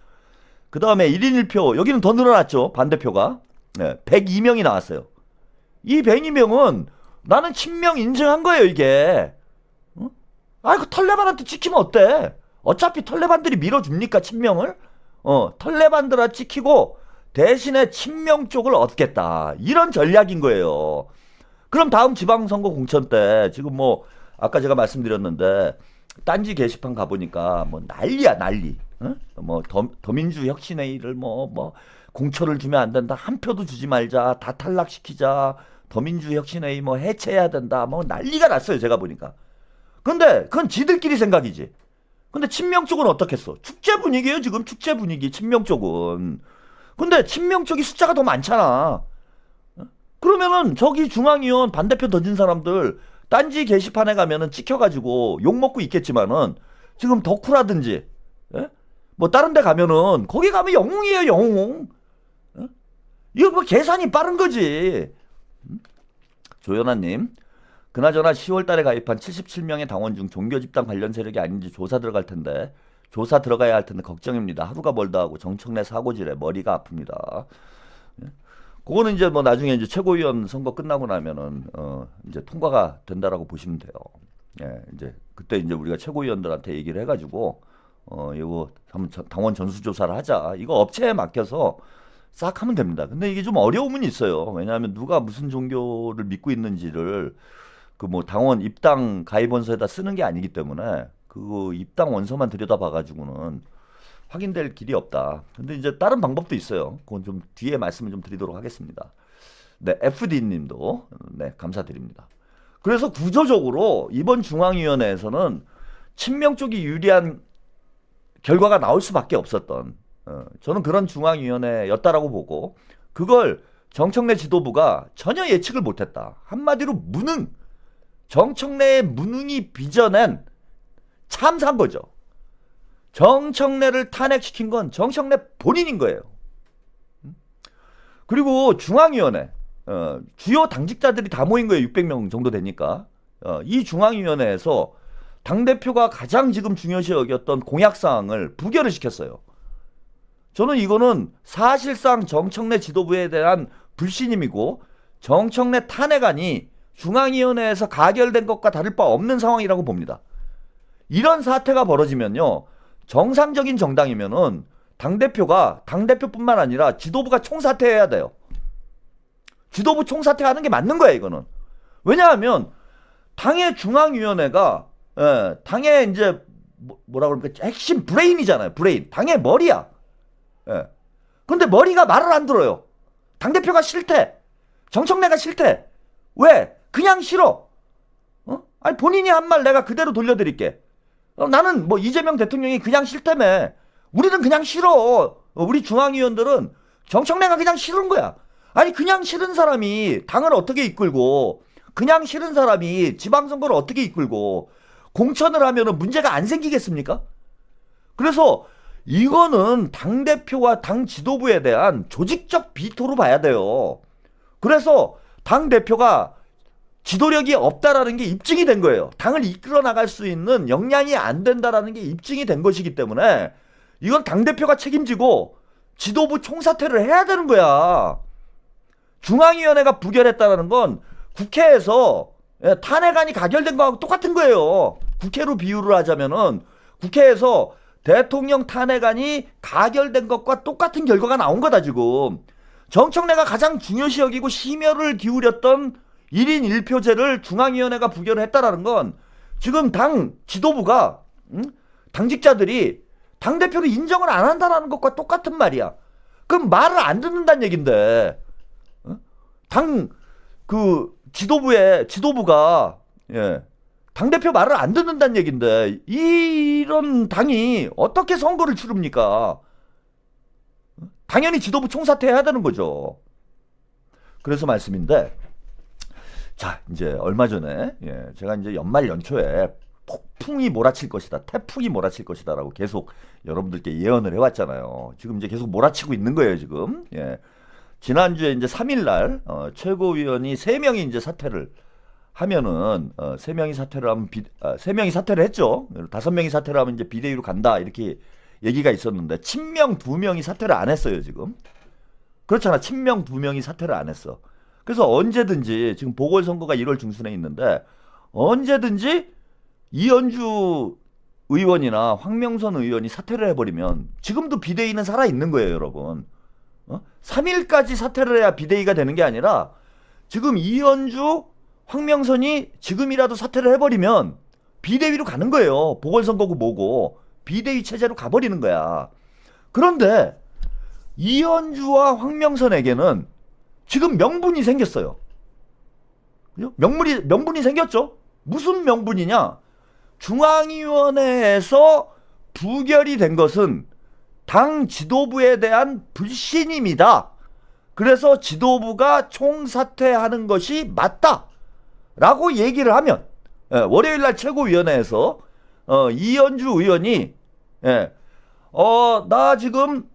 그 다음에 1인 1표, 여기는 더 늘어났죠, 반대표가. 네, 102명이 나왔어요. 이 102명은 나는 친명 인증한 거예요, 이게. 그 털레반한테 찍히면 어때? 어차피 털레반들이 밀어줍니까, 친명을? 털레반들한테 찍히고 대신에 친명 쪽을 얻겠다. 이런 전략인 거예요. 그럼 다음 지방선거 공천 때 지금 뭐 아까 제가 말씀드렸는데 딴지 게시판 가보니까 뭐 난리야, 난리. 뭐 더민주 혁신회의를 뭐 공천을 주면 안 된다. 한 표도 주지 말자. 다 탈락시키자. 더민주 혁신회의 뭐 해체해야 된다. 뭐 난리가 났어요, 제가 보니까. 근데 그건 지들끼리 생각이지. 근데 친명 쪽은 어떻겠어? 축제 분위기예요, 지금. 축제 분위기, 친명 쪽은. 근데 친명 쪽이 숫자가 더 많잖아. 그러면은 저기 중앙위원 반대표 던진 사람들 딴지 게시판에 가면은 찍혀가지고 욕먹고 있겠지만은 지금 덕후라든지 뭐 다른 데 가면은 거기 가면 영웅이에요, 영웅. 이거 뭐 계산이 빠른 거지. 조연아님, 그나저나 10월 달에 가입한 77명의 당원 중 종교 집단 관련 세력이 아닌지 조사 들어갈 텐데 조사 들어가야 할 텐데 걱정입니다. 하루가 멀다 하고 정청래 사고질에 머리가 아픕니다. 예. 그거는 이제 뭐 나중에 이제 최고위원 선거 끝나고 나면은 이제 통과가 된다라고 보시면 돼요. 예, 이제 그때 이제 우리가 최고위원들한테 얘기를 해가지고 이거 한번 당원 전수조사를 하자. 이거 업체에 맡겨서 싹 하면 됩니다. 근데 이게 좀 어려움은 있어요. 왜냐하면 누가 무슨 종교를 믿고 있는지를 그 뭐 당원 입당 가입 원서에다 쓰는 게 아니기 때문에 그 입당 원서만 들여다봐가지고는 확인될 길이 없다. 근데 이제 다른 방법도 있어요. 그건 좀 뒤에 말씀을 좀 드리도록 하겠습니다. 네, FD님도 네 감사드립니다. 그래서 구조적으로 이번 중앙위원회에서는 친명 쪽이 유리한 결과가 나올 수밖에 없었던 저는 그런 중앙위원회였다라고 보고 그걸 정청래 지도부가 전혀 예측을 못했다. 한마디로 무능, 정청래의 무능이 빚어낸 참사인 거죠. 정청래를 탄핵시킨 건 정청래 본인인 거예요. 그리고 중앙위원회 주요 당직자들이 다 모인 거예요. 600명 정도 되니까 이 중앙위원회에서 당대표가 가장 지금 중요시 여겼던 공약사항을 부결을 시켰어요. 저는 이거는 사실상 정청래 지도부에 대한 불신임이고 정청래 탄핵안이 중앙위원회에서 가결된 것과 다를 바 없는 상황이라고 봅니다. 이런 사태가 벌어지면요. 정상적인 정당이면은 당대표가 당대표뿐만 아니라 지도부가 총사퇴해야 돼요. 지도부 총사퇴하는 게 맞는 거야 이거는. 왜냐하면 당의 중앙위원회가 당의 이제 뭐라 그럽니까 핵심 브레인이잖아요. 브레인. 당의 머리야. 근데 머리가 말을 안 들어요. 당대표가 싫대. 정청래가 싫대. 왜? 그냥 싫어. 아니 본인이 한 말 내가 그대로 돌려드릴게. 나는 뭐 이재명 대통령이 그냥 싫다며. 우리는 그냥 싫어. 우리 중앙위원들은 정청래가 그냥 싫은 거야. 아니 그냥 싫은 사람이 당을 어떻게 이끌고 그냥 싫은 사람이 지방선거를 어떻게 이끌고 공천을 하면은 문제가 안 생기겠습니까? 그래서 이거는 당대표와 당 지도부에 대한 조직적 비토로 봐야 돼요. 그래서 당대표가 지도력이 없다라는 게 입증이 된 거예요. 당을 이끌어 나갈 수 있는 역량이 안 된다라는 게 입증이 된 것이기 때문에 이건 당대표가 책임지고 지도부 총사퇴를 해야 되는 거야. 중앙위원회가 부결했다는 건 국회에서 탄핵안이 가결된 거하고 똑같은 거예요. 국회로 비유를 하자면은 국회에서 대통령 탄핵안이 가결된 것과 똑같은 결과가 나온 거다 지금. 정청래가 가장 중요시 여기고 심혈을 기울였던 1인 1표제를 중앙위원회가 부결을 했다라는 건 지금 당 지도부가 당직자들이 당대표를 인정을 안 한다는 것과 똑같은 말이야. 그럼 말을 안 듣는다는 얘긴데 당 그 지도부가 당대표 말을 안 듣는다는 얘긴데 이런 당이 어떻게 선거를 치릅니까? 당연히 지도부 총사퇴해야 되는 거죠. 그래서 말씀인데 자 이제 얼마 전에 제가 이제 연말 연초에 폭풍이 몰아칠 것이다, 태풍이 몰아칠 것이다라고 계속 여러분들께 예언을 해왔잖아요. 지금 이제 계속 몰아치고 있는 거예요 지금. 지난주에 이제 3일날 최고위원이 3명이 이제 사퇴를 하면은 3명이 사퇴를 하면 3명이 사퇴를 했죠. 5명이 사퇴를 하면 이제 비대위로 간다 이렇게 얘기가 있었는데 친명 2명이 사퇴를 안 했어요 지금. 그렇잖아. 친명 2명이 사퇴를 안 했어. 그래서 언제든지 지금 보궐선거가 1월 중순에 있는데 언제든지 이현주 의원이나 황명선 의원이 사퇴를 해버리면 지금도 비대위는 살아있는 거예요 여러분. 3일까지 사퇴를 해야 비대위가 되는 게 아니라 지금 이현주 황명선이 지금이라도 사퇴를 해버리면 비대위로 가는 거예요. 보궐선거구 뭐고 비대위 체제로 가버리는 거야. 그런데 이현주와 황명선에게는 지금 명분이 생겼어요. 명분이 생겼죠. 무슨 명분이냐? 중앙위원회에서 부결이 된 것은 당 지도부에 대한 불신임이다. 그래서 지도부가 총사퇴하는 것이 맞다. 라고 얘기를 하면 월요일날 최고위원회에서 이현주 의원이 나 지금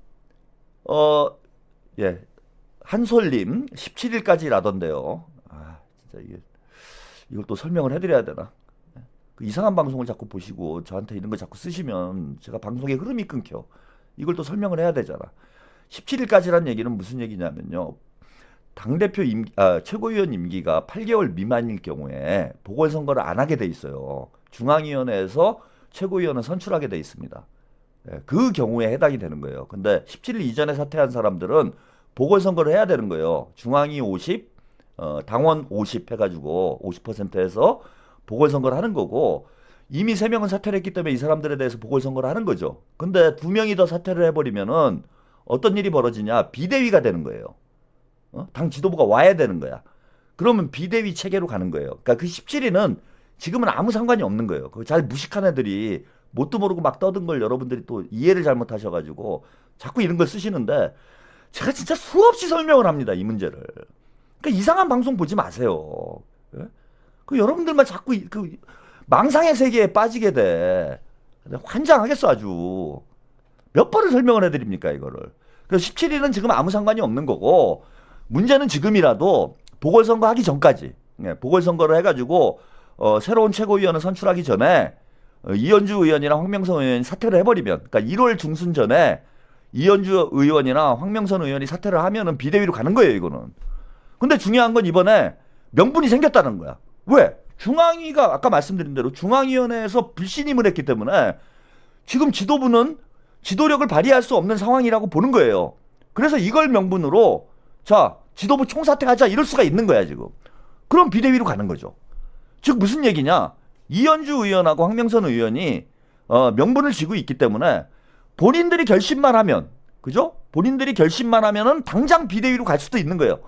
한솔님 17일까지라던데요. 아 진짜 이걸 또 설명을 해드려야 되나? 그 이상한 방송을 자꾸 보시고 저한테 이런 거 자꾸 쓰시면 제가 방송의 흐름이 끊겨. 이걸 또 설명을 해야 되잖아. 17일까지란 얘기는 무슨 얘기냐면요. 당대표 최고위원 임기가 8개월 미만일 경우에 보궐선거를 안 하게 돼 있어요. 중앙위원회에서 최고위원을 선출하게 돼 있습니다. 그 경우에 해당이 되는 거예요. 근데 17일 이전에 사퇴한 사람들은 보궐선거를 해야 되는 거예요. 중앙위 50, 당원 50 해가지고 50%에서 보궐선거를 하는 거고, 이미 3명은 사퇴를 했기 때문에 이 사람들에 대해서 보궐선거를 하는 거죠. 근데 2명이 더 사퇴를 해버리면은 어떤 일이 벌어지냐? 비대위가 되는 거예요. 당 지도부가 와야 되는 거야. 그러면 비대위 체계로 가는 거예요. 그러니까 그 17위는 지금은 아무 상관이 없는 거예요. 그거 잘 무식한 애들이 뭣도 모르고 막 떠든 걸 여러분들이 또 이해를 잘못하셔가지고 자꾸 이런 걸 쓰시는데, 제가 진짜 수없이 설명을 합니다, 이 문제를. 그러니까 이상한 방송 보지 마세요. 예? 그 여러분들만 자꾸 그 망상의 세계에 빠지게 돼. 환장하겠어 아주. 몇 번을 설명을 해드립니까 이거를. 그래서 17일은 지금 아무 상관이 없는 거고, 문제는 지금이라도 보궐선거 하기 전까지, 보궐선거를 해가지고 새로운 최고위원을 선출하기 전에 이현주 의원이랑 황명선 의원이 사퇴를 해버리면, 그러니까 1월 중순 전에 이현주 의원이나 황명선 의원이 사퇴를 하면은 비대위로 가는 거예요, 이거는. 근데 중요한 건 이번에 명분이 생겼다는 거야. 왜? 중앙위가 아까 말씀드린 대로 중앙위원회에서 불신임을 했기 때문에 지금 지도부는 지도력을 발휘할 수 없는 상황이라고 보는 거예요. 그래서 이걸 명분으로 자, 지도부 총사퇴하자 이럴 수가 있는 거야, 지금. 그럼 비대위로 가는 거죠. 즉 무슨 얘기냐? 이현주 의원하고 황명선 의원이 명분을 쥐고 있기 때문에 본인들이 결심만 하면, 그죠? 본인들이 결심만 하면은 당장 비대위로 갈 수도 있는 거예요.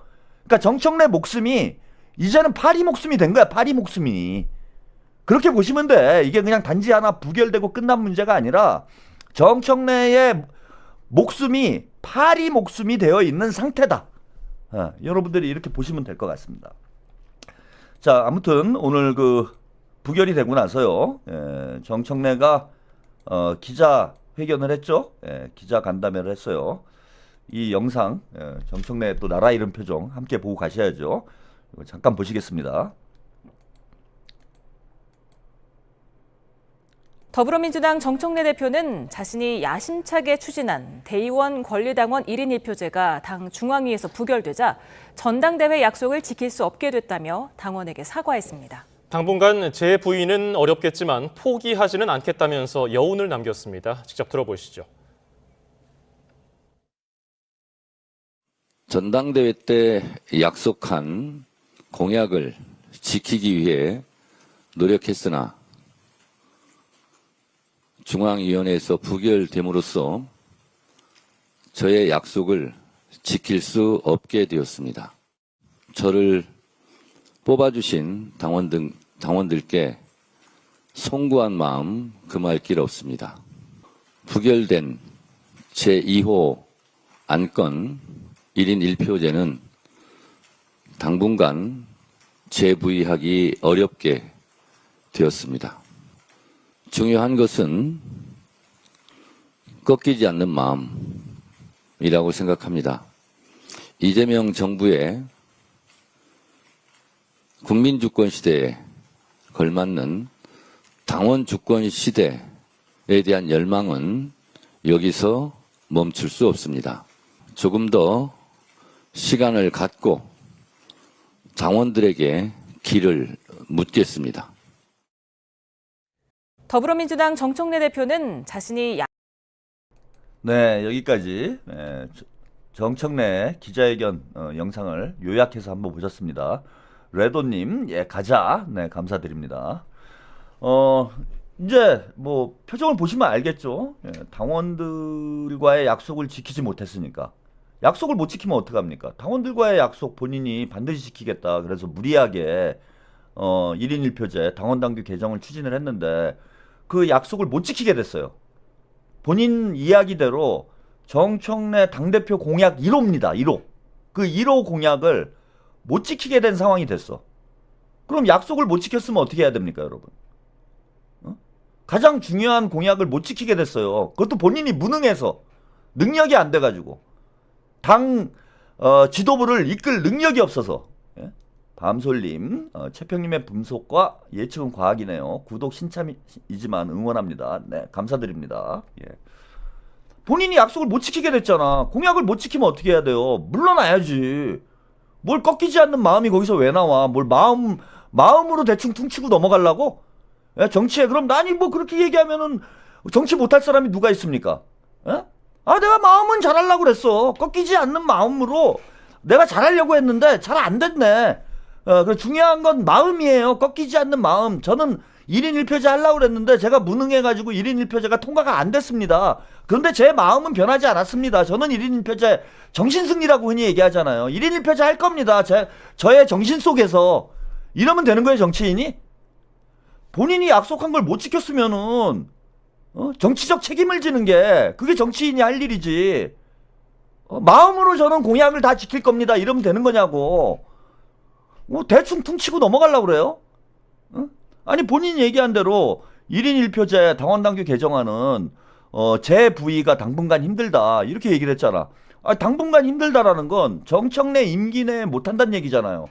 그러니까 정청래 목숨이 이제는 파리 목숨이 된 거야, 파리 목숨이. 그렇게 보시면 돼. 이게 그냥 단지 하나 부결되고 끝난 문제가 아니라 정청래의 목숨이 파리 목숨이 되어 있는 상태다. 여러분들이 이렇게 보시면 될 것 같습니다. 자, 아무튼 오늘 그 부결이 되고 나서요, 정청래가 기자회견을 했죠. 기자 간담회를 했어요. 이 영상, 정청래 또 나라 잃은 표정 함께 보고 가셔야죠. 이거 잠깐 보시겠습니다. 더불어민주당 정청래 대표는 자신이 야심차게 추진한 대의원 권리당원 1인 1표제가 당 중앙위에서 부결되자 전당대회 약속을 지킬 수 없게 됐다며 당원에게 사과했습니다. 당분간 제 부인은 어렵겠지만 포기하지는 않겠다면서 여운을 남겼습니다. 직접 들어보시죠. 전당대회 때 약속한 공약을 지키기 위해 노력했으나 중앙위원회에서 부결됨으로써 저의 약속을 지킬 수 없게 되었습니다. 저를 뽑아주신 당원들께 송구한 마음 금할 길 없습니다. 부결된 제2호 안건 1인 1표제는 당분간 재부의하기 어렵게 되었습니다. 중요한 것은 꺾이지 않는 마음이라고 생각합니다. 이재명 정부의 국민주권 시대에 걸맞는 당원 주권 시대에 대한 열망은 여기서 멈출 수 없습니다. 조금 더 시간을 갖고 당원들에게 길을 묻겠습니다. 더불어민주당 정청래 대표는 자신이 네, 여기까지 정청래 기자회견 영상을 요약해서 한번 보셨습니다. 레도님, 가자. 네, 감사드립니다. 이제 뭐 표정을 보시면 알겠죠. 당원들과의 약속을 지키지 못했으니까. 약속을 못 지키면 어떡합니까? 당원들과의 약속 본인이 반드시 지키겠다. 그래서 무리하게 1인 1표제 당원당규 개정을 추진을 했는데 그 약속을 못 지키게 됐어요. 본인 이야기대로 정청래 당대표 공약 1호입니다. 1호. 그 1호 공약을 못 지키게 된 상황이 됐어. 그럼 약속을 못 지켰으면 어떻게 해야 됩니까, 여러분? 가장 중요한 공약을 못 지키게 됐어요. 그것도 본인이 무능해서, 능력이 안 돼가지고, 당 지도부를 이끌 능력이 없어서. 밤솔님, 최평님의 분석과 예측은 과학이네요. 구독 신참이지만 응원합니다. 네, 감사드립니다. 예. 본인이 약속을 못 지키게 됐잖아. 공약을 못 지키면 어떻게 해야 돼요? 물러나야지. 뭘 꺾이지 않는 마음이 거기서 왜 나와? 뭘 마음으로 대충 퉁치고 넘어가려고? 예, 정치에 그럼 나니 뭐 그렇게 얘기하면은 정치 못할 사람이 누가 있습니까? 예? 아, 내가 마음은 잘하려고 그랬어. 꺾이지 않는 마음으로 내가 잘하려고 했는데 잘 안 됐네. 그 중요한 건 마음이에요. 꺾이지 않는 마음. 저는 1인 1표제 하려고 그랬는데 제가 무능해가지고 1인 1표제가 통과가 안 됐습니다. 그런데 제 마음은 변하지 않았습니다. 저는 1인 1표제 정신승리라고 흔히 얘기하잖아요. 1인 1표제 할 겁니다. 저의 정신 속에서. 이러면 되는 거예요, 정치인이? 본인이 약속한 걸 못 지켰으면은 정치적 책임을 지는 게 그게 정치인이 할 일이지. 마음으로 저는 공약을 다 지킬 겁니다. 이러면 되는 거냐고. 대충 퉁치고 넘어가려고 그래요? 아니 본인이 얘기한 대로 1인 1표제 당원당규 개정안은 제 부위가 당분간 힘들다 이렇게 얘기를 했잖아. 당분간 힘들다라는 건 정청래 임기 내에 못한다는 얘기잖아요.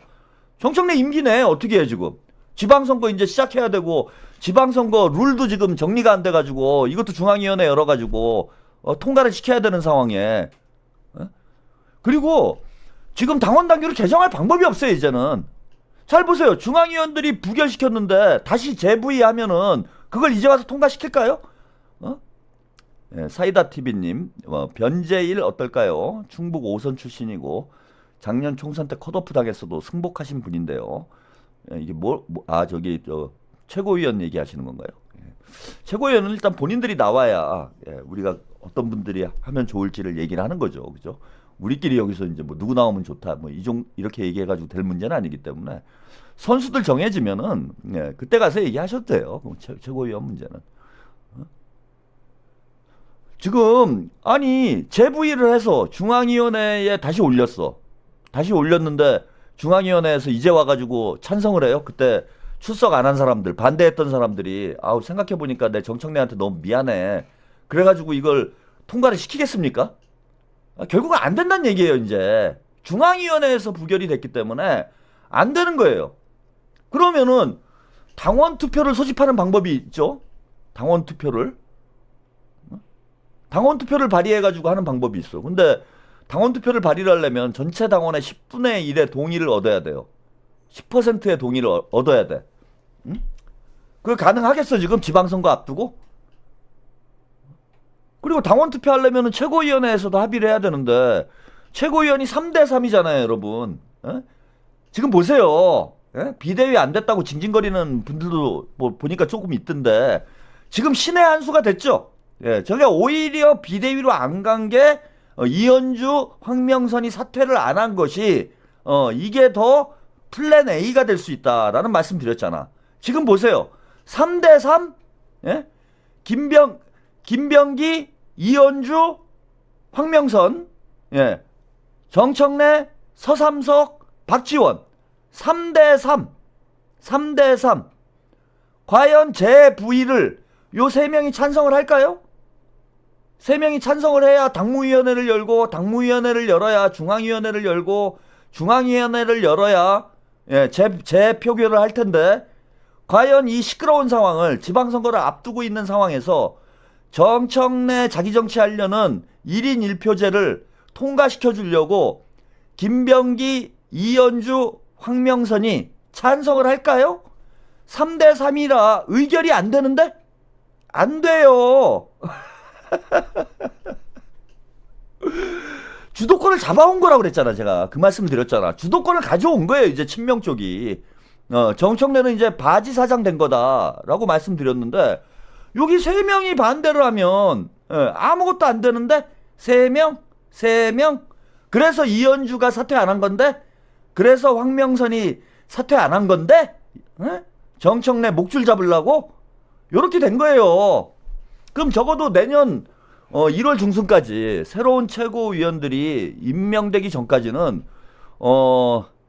정청래 임기 내에 어떻게 해 지금? 지방선거 이제 시작해야 되고 지방선거 룰도 지금 정리가 안 돼가지고 이것도 중앙위원회 열어가지고 통과를 시켜야 되는 상황에 그리고 지금 당원당규를 개정할 방법이 없어요. 이제는 잘 보세요. 중앙위원들이 부결시켰는데 다시 재부의하면은 그걸 이제 와서 통과시킬까요? 네, 사이다TV님 변재일 어떨까요? 충북 5선 출신이고 작년 총선 때 컷오프 당했어도 승복하신 분인데요. 이게 저기 최고위원 얘기하시는 건가요? 최고위원은 일단 본인들이 나와야 우리가 어떤 분들이 하면 좋을지를 얘기를 하는 거죠. 그죠? 우리끼리 여기서 이제 뭐 누구 나오면 좋다 뭐 이렇게 얘기해가지고 될 문제는 아니기 때문에 선수들 정해지면은 그때 가서 얘기하셔도 돼요. 최고위원 문제는. 지금 아니 재부의를 해서 중앙위원회에 다시 올렸어. 다시 올렸는데 중앙위원회에서 이제 와가지고 찬성을 해요. 그때 출석 안 한 사람들, 반대했던 사람들이 아우 생각해보니까 내 정청래한테 너무 미안해. 그래가지고 이걸 통과를 시키겠습니까? 결국은 안 된다는 얘기예요. 이제 중앙위원회에서 부결이 됐기 때문에 안 되는 거예요. 그러면은 당원 투표를 소집하는 방법이 있죠. 당원 투표를 발의해가지고 하는 방법이 있어. 근데 당원 투표를 발의를 하려면 전체 당원의 10분의 1의 동의를 얻어야 돼요. 10%의 동의를 얻어야 돼. 응? 그게 가능하겠어 지금 지방선거 앞두고? 그리고 당원 투표하려면 최고위원회에서도 합의를 해야 되는데 최고위원이 3대3이잖아요 여러분. 에? 지금 보세요. 비대위 안 됐다고 징징거리는 분들도 뭐 보니까 조금 있던데 지금 신의 한 수가 됐죠. 저게 오히려 비대위로 안 간 게 이현주, 황명선이 사퇴를 안 한 것이 이게 더 플랜 A가 될 수 있다라는 말씀 드렸잖아. 지금 보세요. 3대3 김병기, 이현주, 황명선, 정청래, 서삼석, 박지원 3대3 과연 재부의를 요 3명이 찬성을 할까요? 3명이 찬성을 해야 당무위원회를 열고 당무위원회를 열어야 중앙위원회를 열고 중앙위원회를 열어야 재표결을 할 텐데 과연 이 시끄러운 상황을 지방선거를 앞두고 있는 상황에서 정청래 자기 정치하려는 1인 1표제를 통과시켜 주려고 김병기, 이현주, 황명선이 찬성을 할까요? 3대3이라 의결이 안 되는데? 안 돼요. 주도권을 잡아온 거라고 그랬잖아. 제가 그 말씀을 드렸잖아. 주도권을 가져온 거예요. 이제 친명 쪽이. 정청래는 이제 바지 사장 된 거다라고 말씀드렸는데 여기 3명이 반대를 하면 아무것도 안 되는데 3명? 그래서 이현주가 사퇴 안 한 건데 그래서 황명선이 사퇴 안 한 건데 정청래 목줄 잡으려고 요렇게 된 거예요. 그럼 적어도 내년 1월 중순까지 새로운 최고위원들이 임명되기 전까지는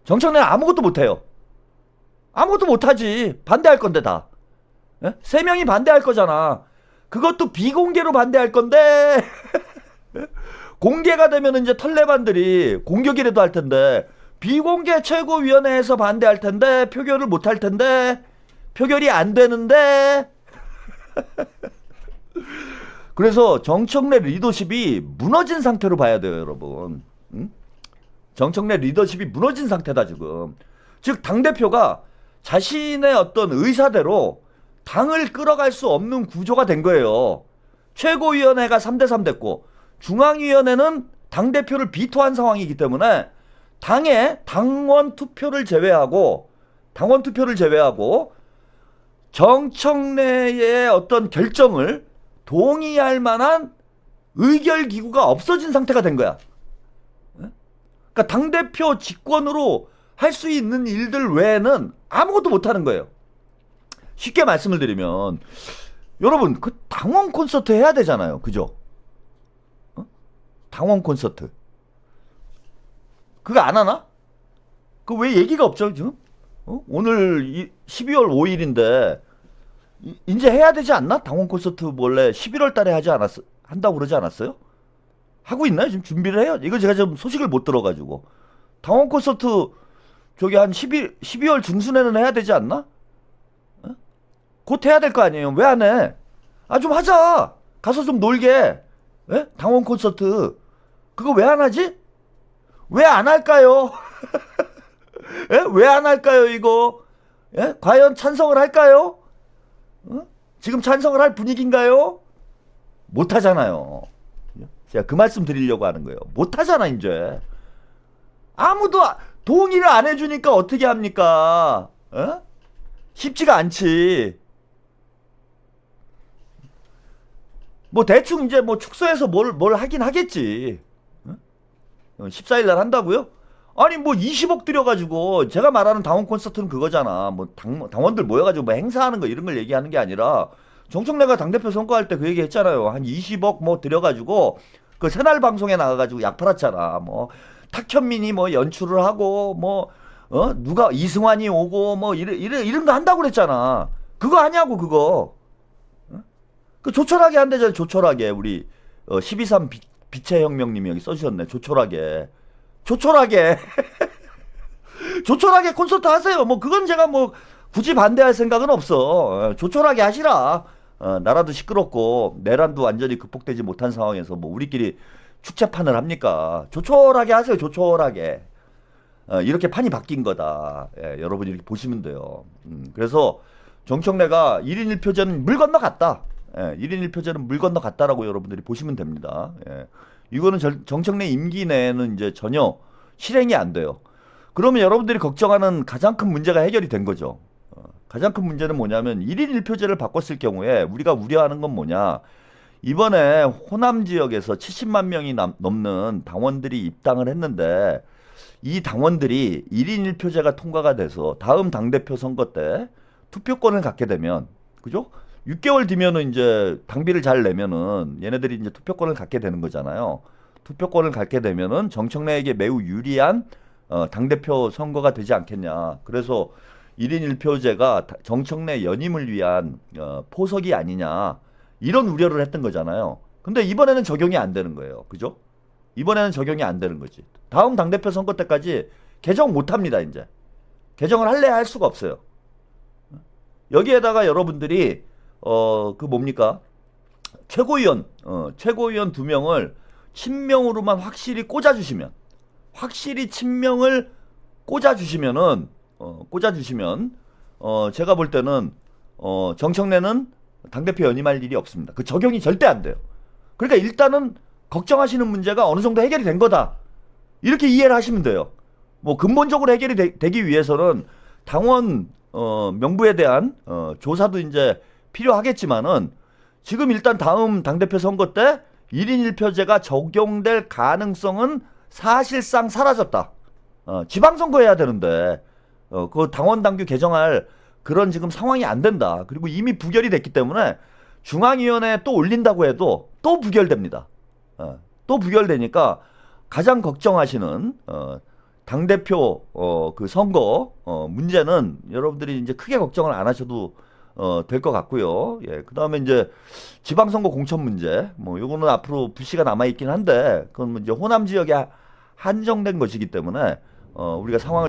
정청래는 아무것도 못해요. 아무것도 못하지. 반대할 건데 다. 3명이 반대할 거잖아. 그것도 비공개로 반대할 건데 공개가 되면 이제 털레반들이 공격이라도 할 텐데 비공개 최고위원회에서 반대할 텐데 표결을 못 할 텐데 표결이 안 되는데 그래서 정청래 리더십이 무너진 상태로 봐야 돼요, 여러분. 응? 정청래 리더십이 무너진 상태다 지금. 즉 당대표가 자신의 어떤 의사대로 당을 끌어갈 수 없는 구조가 된 거예요. 최고위원회가 3대3 됐고 중앙위원회는 당대표를 비토한 상황이기 때문에 당의 당원 투표를 제외하고 정청래의 어떤 결정을 동의할 만한 의결 기구가 없어진 상태가 된 거야. 그러니까 당대표 직권으로 할 수 있는 일들 외에는 아무것도 못하는 거예요. 쉽게 말씀을 드리면 여러분 그 당원 콘서트 해야 되잖아요. 그죠? 당원 콘서트 그거 안 하나? 그 왜 얘기가 없죠 지금? 오늘 12월 5일인데 이제 해야 되지 않나? 당원 콘서트 원래 11월 달에 한다고 그러지 않았어요? 하고 있나요? 지금 준비를 해요? 이거 제가 좀 소식을 못 들어가지고 당원 콘서트 저기 한 12월 중순에는 해야 되지 않나? 곧 해야 될 거 아니에요? 왜 안 해? 아 좀 하자. 가서 좀 놀게. 예? 당원 콘서트 그거 왜 안 하지? 왜 안 할까요? 예? 왜 안 할까요 이거? 예? 과연 찬성을 할까요? 지금 찬성을 할 분위기인가요? 못 하잖아요. 제가 그 말씀 드리려고 하는 거예요. 못 하잖아 이제. 아무도 동의를 안 해주니까 어떻게 합니까? 쉽지가 않지. 뭐 대충 이제 뭐 축소해서 뭘 하긴 하겠지. 14일 날 한다고요? 아니 뭐 20억 들여가지고 제가 말하는 당원 콘서트는 그거잖아. 뭐 당원들 모여가지고 뭐 행사하는 거 이런 걸 얘기하는 게 아니라 정청래가 당대표 선거할 때 그 얘기 했잖아요. 한 20억 뭐 들여가지고 그 새날 방송에 나가가지고 약 팔았잖아. 뭐 탁현민이 뭐 연출을 하고 뭐 누가 이승환이 오고 뭐 이런 거 한다고 그랬잖아. 그거 하냐고 그거. 그 조촐하게 한대잖아. 조촐하게 우리 12.3 빛의 혁명님이 여기 써주셨네. 조촐하게 조촐하게 콘서트 하세요. 뭐 그건 제가 뭐 굳이 반대할 생각은 없어. 조촐하게 하시라. 나라도 시끄럽고 내란도 완전히 극복되지 못한 상황에서 뭐 우리끼리 축제판을 합니까? 조촐하게 하세요. 조촐하게. 이렇게 판이 바뀐 거다. 예, 여러분이 이렇게 보시면 돼요. 그래서 정청래가 1인 1표제는 물 건너갔다. 예, 1인 1표제는 물 건너갔다라고 여러분들이 보시면 됩니다. 예. 이거는 정청래 임기 내에는 이제 전혀 실행이 안 돼요. 그러면 여러분들이 걱정하는 가장 큰 문제가 해결이 된 거죠. 가장 큰 문제는 뭐냐면 1인 1표제를 바꿨을 경우에 우리가 우려하는 건 뭐냐. 이번에 호남 지역에서 70만 명이 넘는 당원들이 입당을 했는데 이 당원들이 1인 1표제가 통과가 돼서 다음 당대표 선거 때 투표권을 갖게 되면 그죠? 6개월 뒤면은 이제 당비를 잘 내면은 얘네들이 이제 투표권을 갖게 되는 거잖아요. 투표권을 갖게 되면은 정청래에게 매우 유리한 당대표 선거가 되지 않겠냐. 그래서 1인 1표제가 정청래 연임을 위한 포석이 아니냐. 이런 우려를 했던 거잖아요. 근데 이번에는 적용이 안 되는 거예요. 그죠? 이번에는 적용이 안 되는 거지. 다음 당대표 선거 때까지 개정 못 합니다, 이제. 개정을 할래야 할 수가 없어요. 여기에다가 여러분들이 그 뭡니까? 최고위원 2명을 친명으로만 확실히 꽂아주시면 친명을 꽂아주시면 제가 볼 때는 정청래는 당대표 연임할 일이 없습니다. 그 적용이 절대 안 돼요. 그러니까 일단은 걱정하시는 문제가 어느 정도 해결이 된 거다. 이렇게 이해를 하시면 돼요. 뭐 근본적으로 해결이 되기 위해서는 당원 명부에 대한 조사도 이제 필요하겠지만은 지금 일단 다음 당대표 선거 때 1인 1표제가 적용될 가능성은 사실상 사라졌다. 지방선거 해야 되는데 그 당원 당규 개정할 그런 지금 상황이 안 된다. 그리고 이미 부결이 됐기 때문에 중앙위원회에 또 올린다고 해도 또 부결됩니다. 또 부결되니까 가장 걱정하시는 당대표 그 선거 문제는 여러분들이 이제 크게 걱정을 안 하셔도 될 것 같고요. 예, 그 다음에 이제 지방선거 공천 문제, 뭐 요거는 앞으로 불씨가 남아 있긴 한데 그건 이제 호남 지역에 한정된 것이기 때문에 우리가 상황을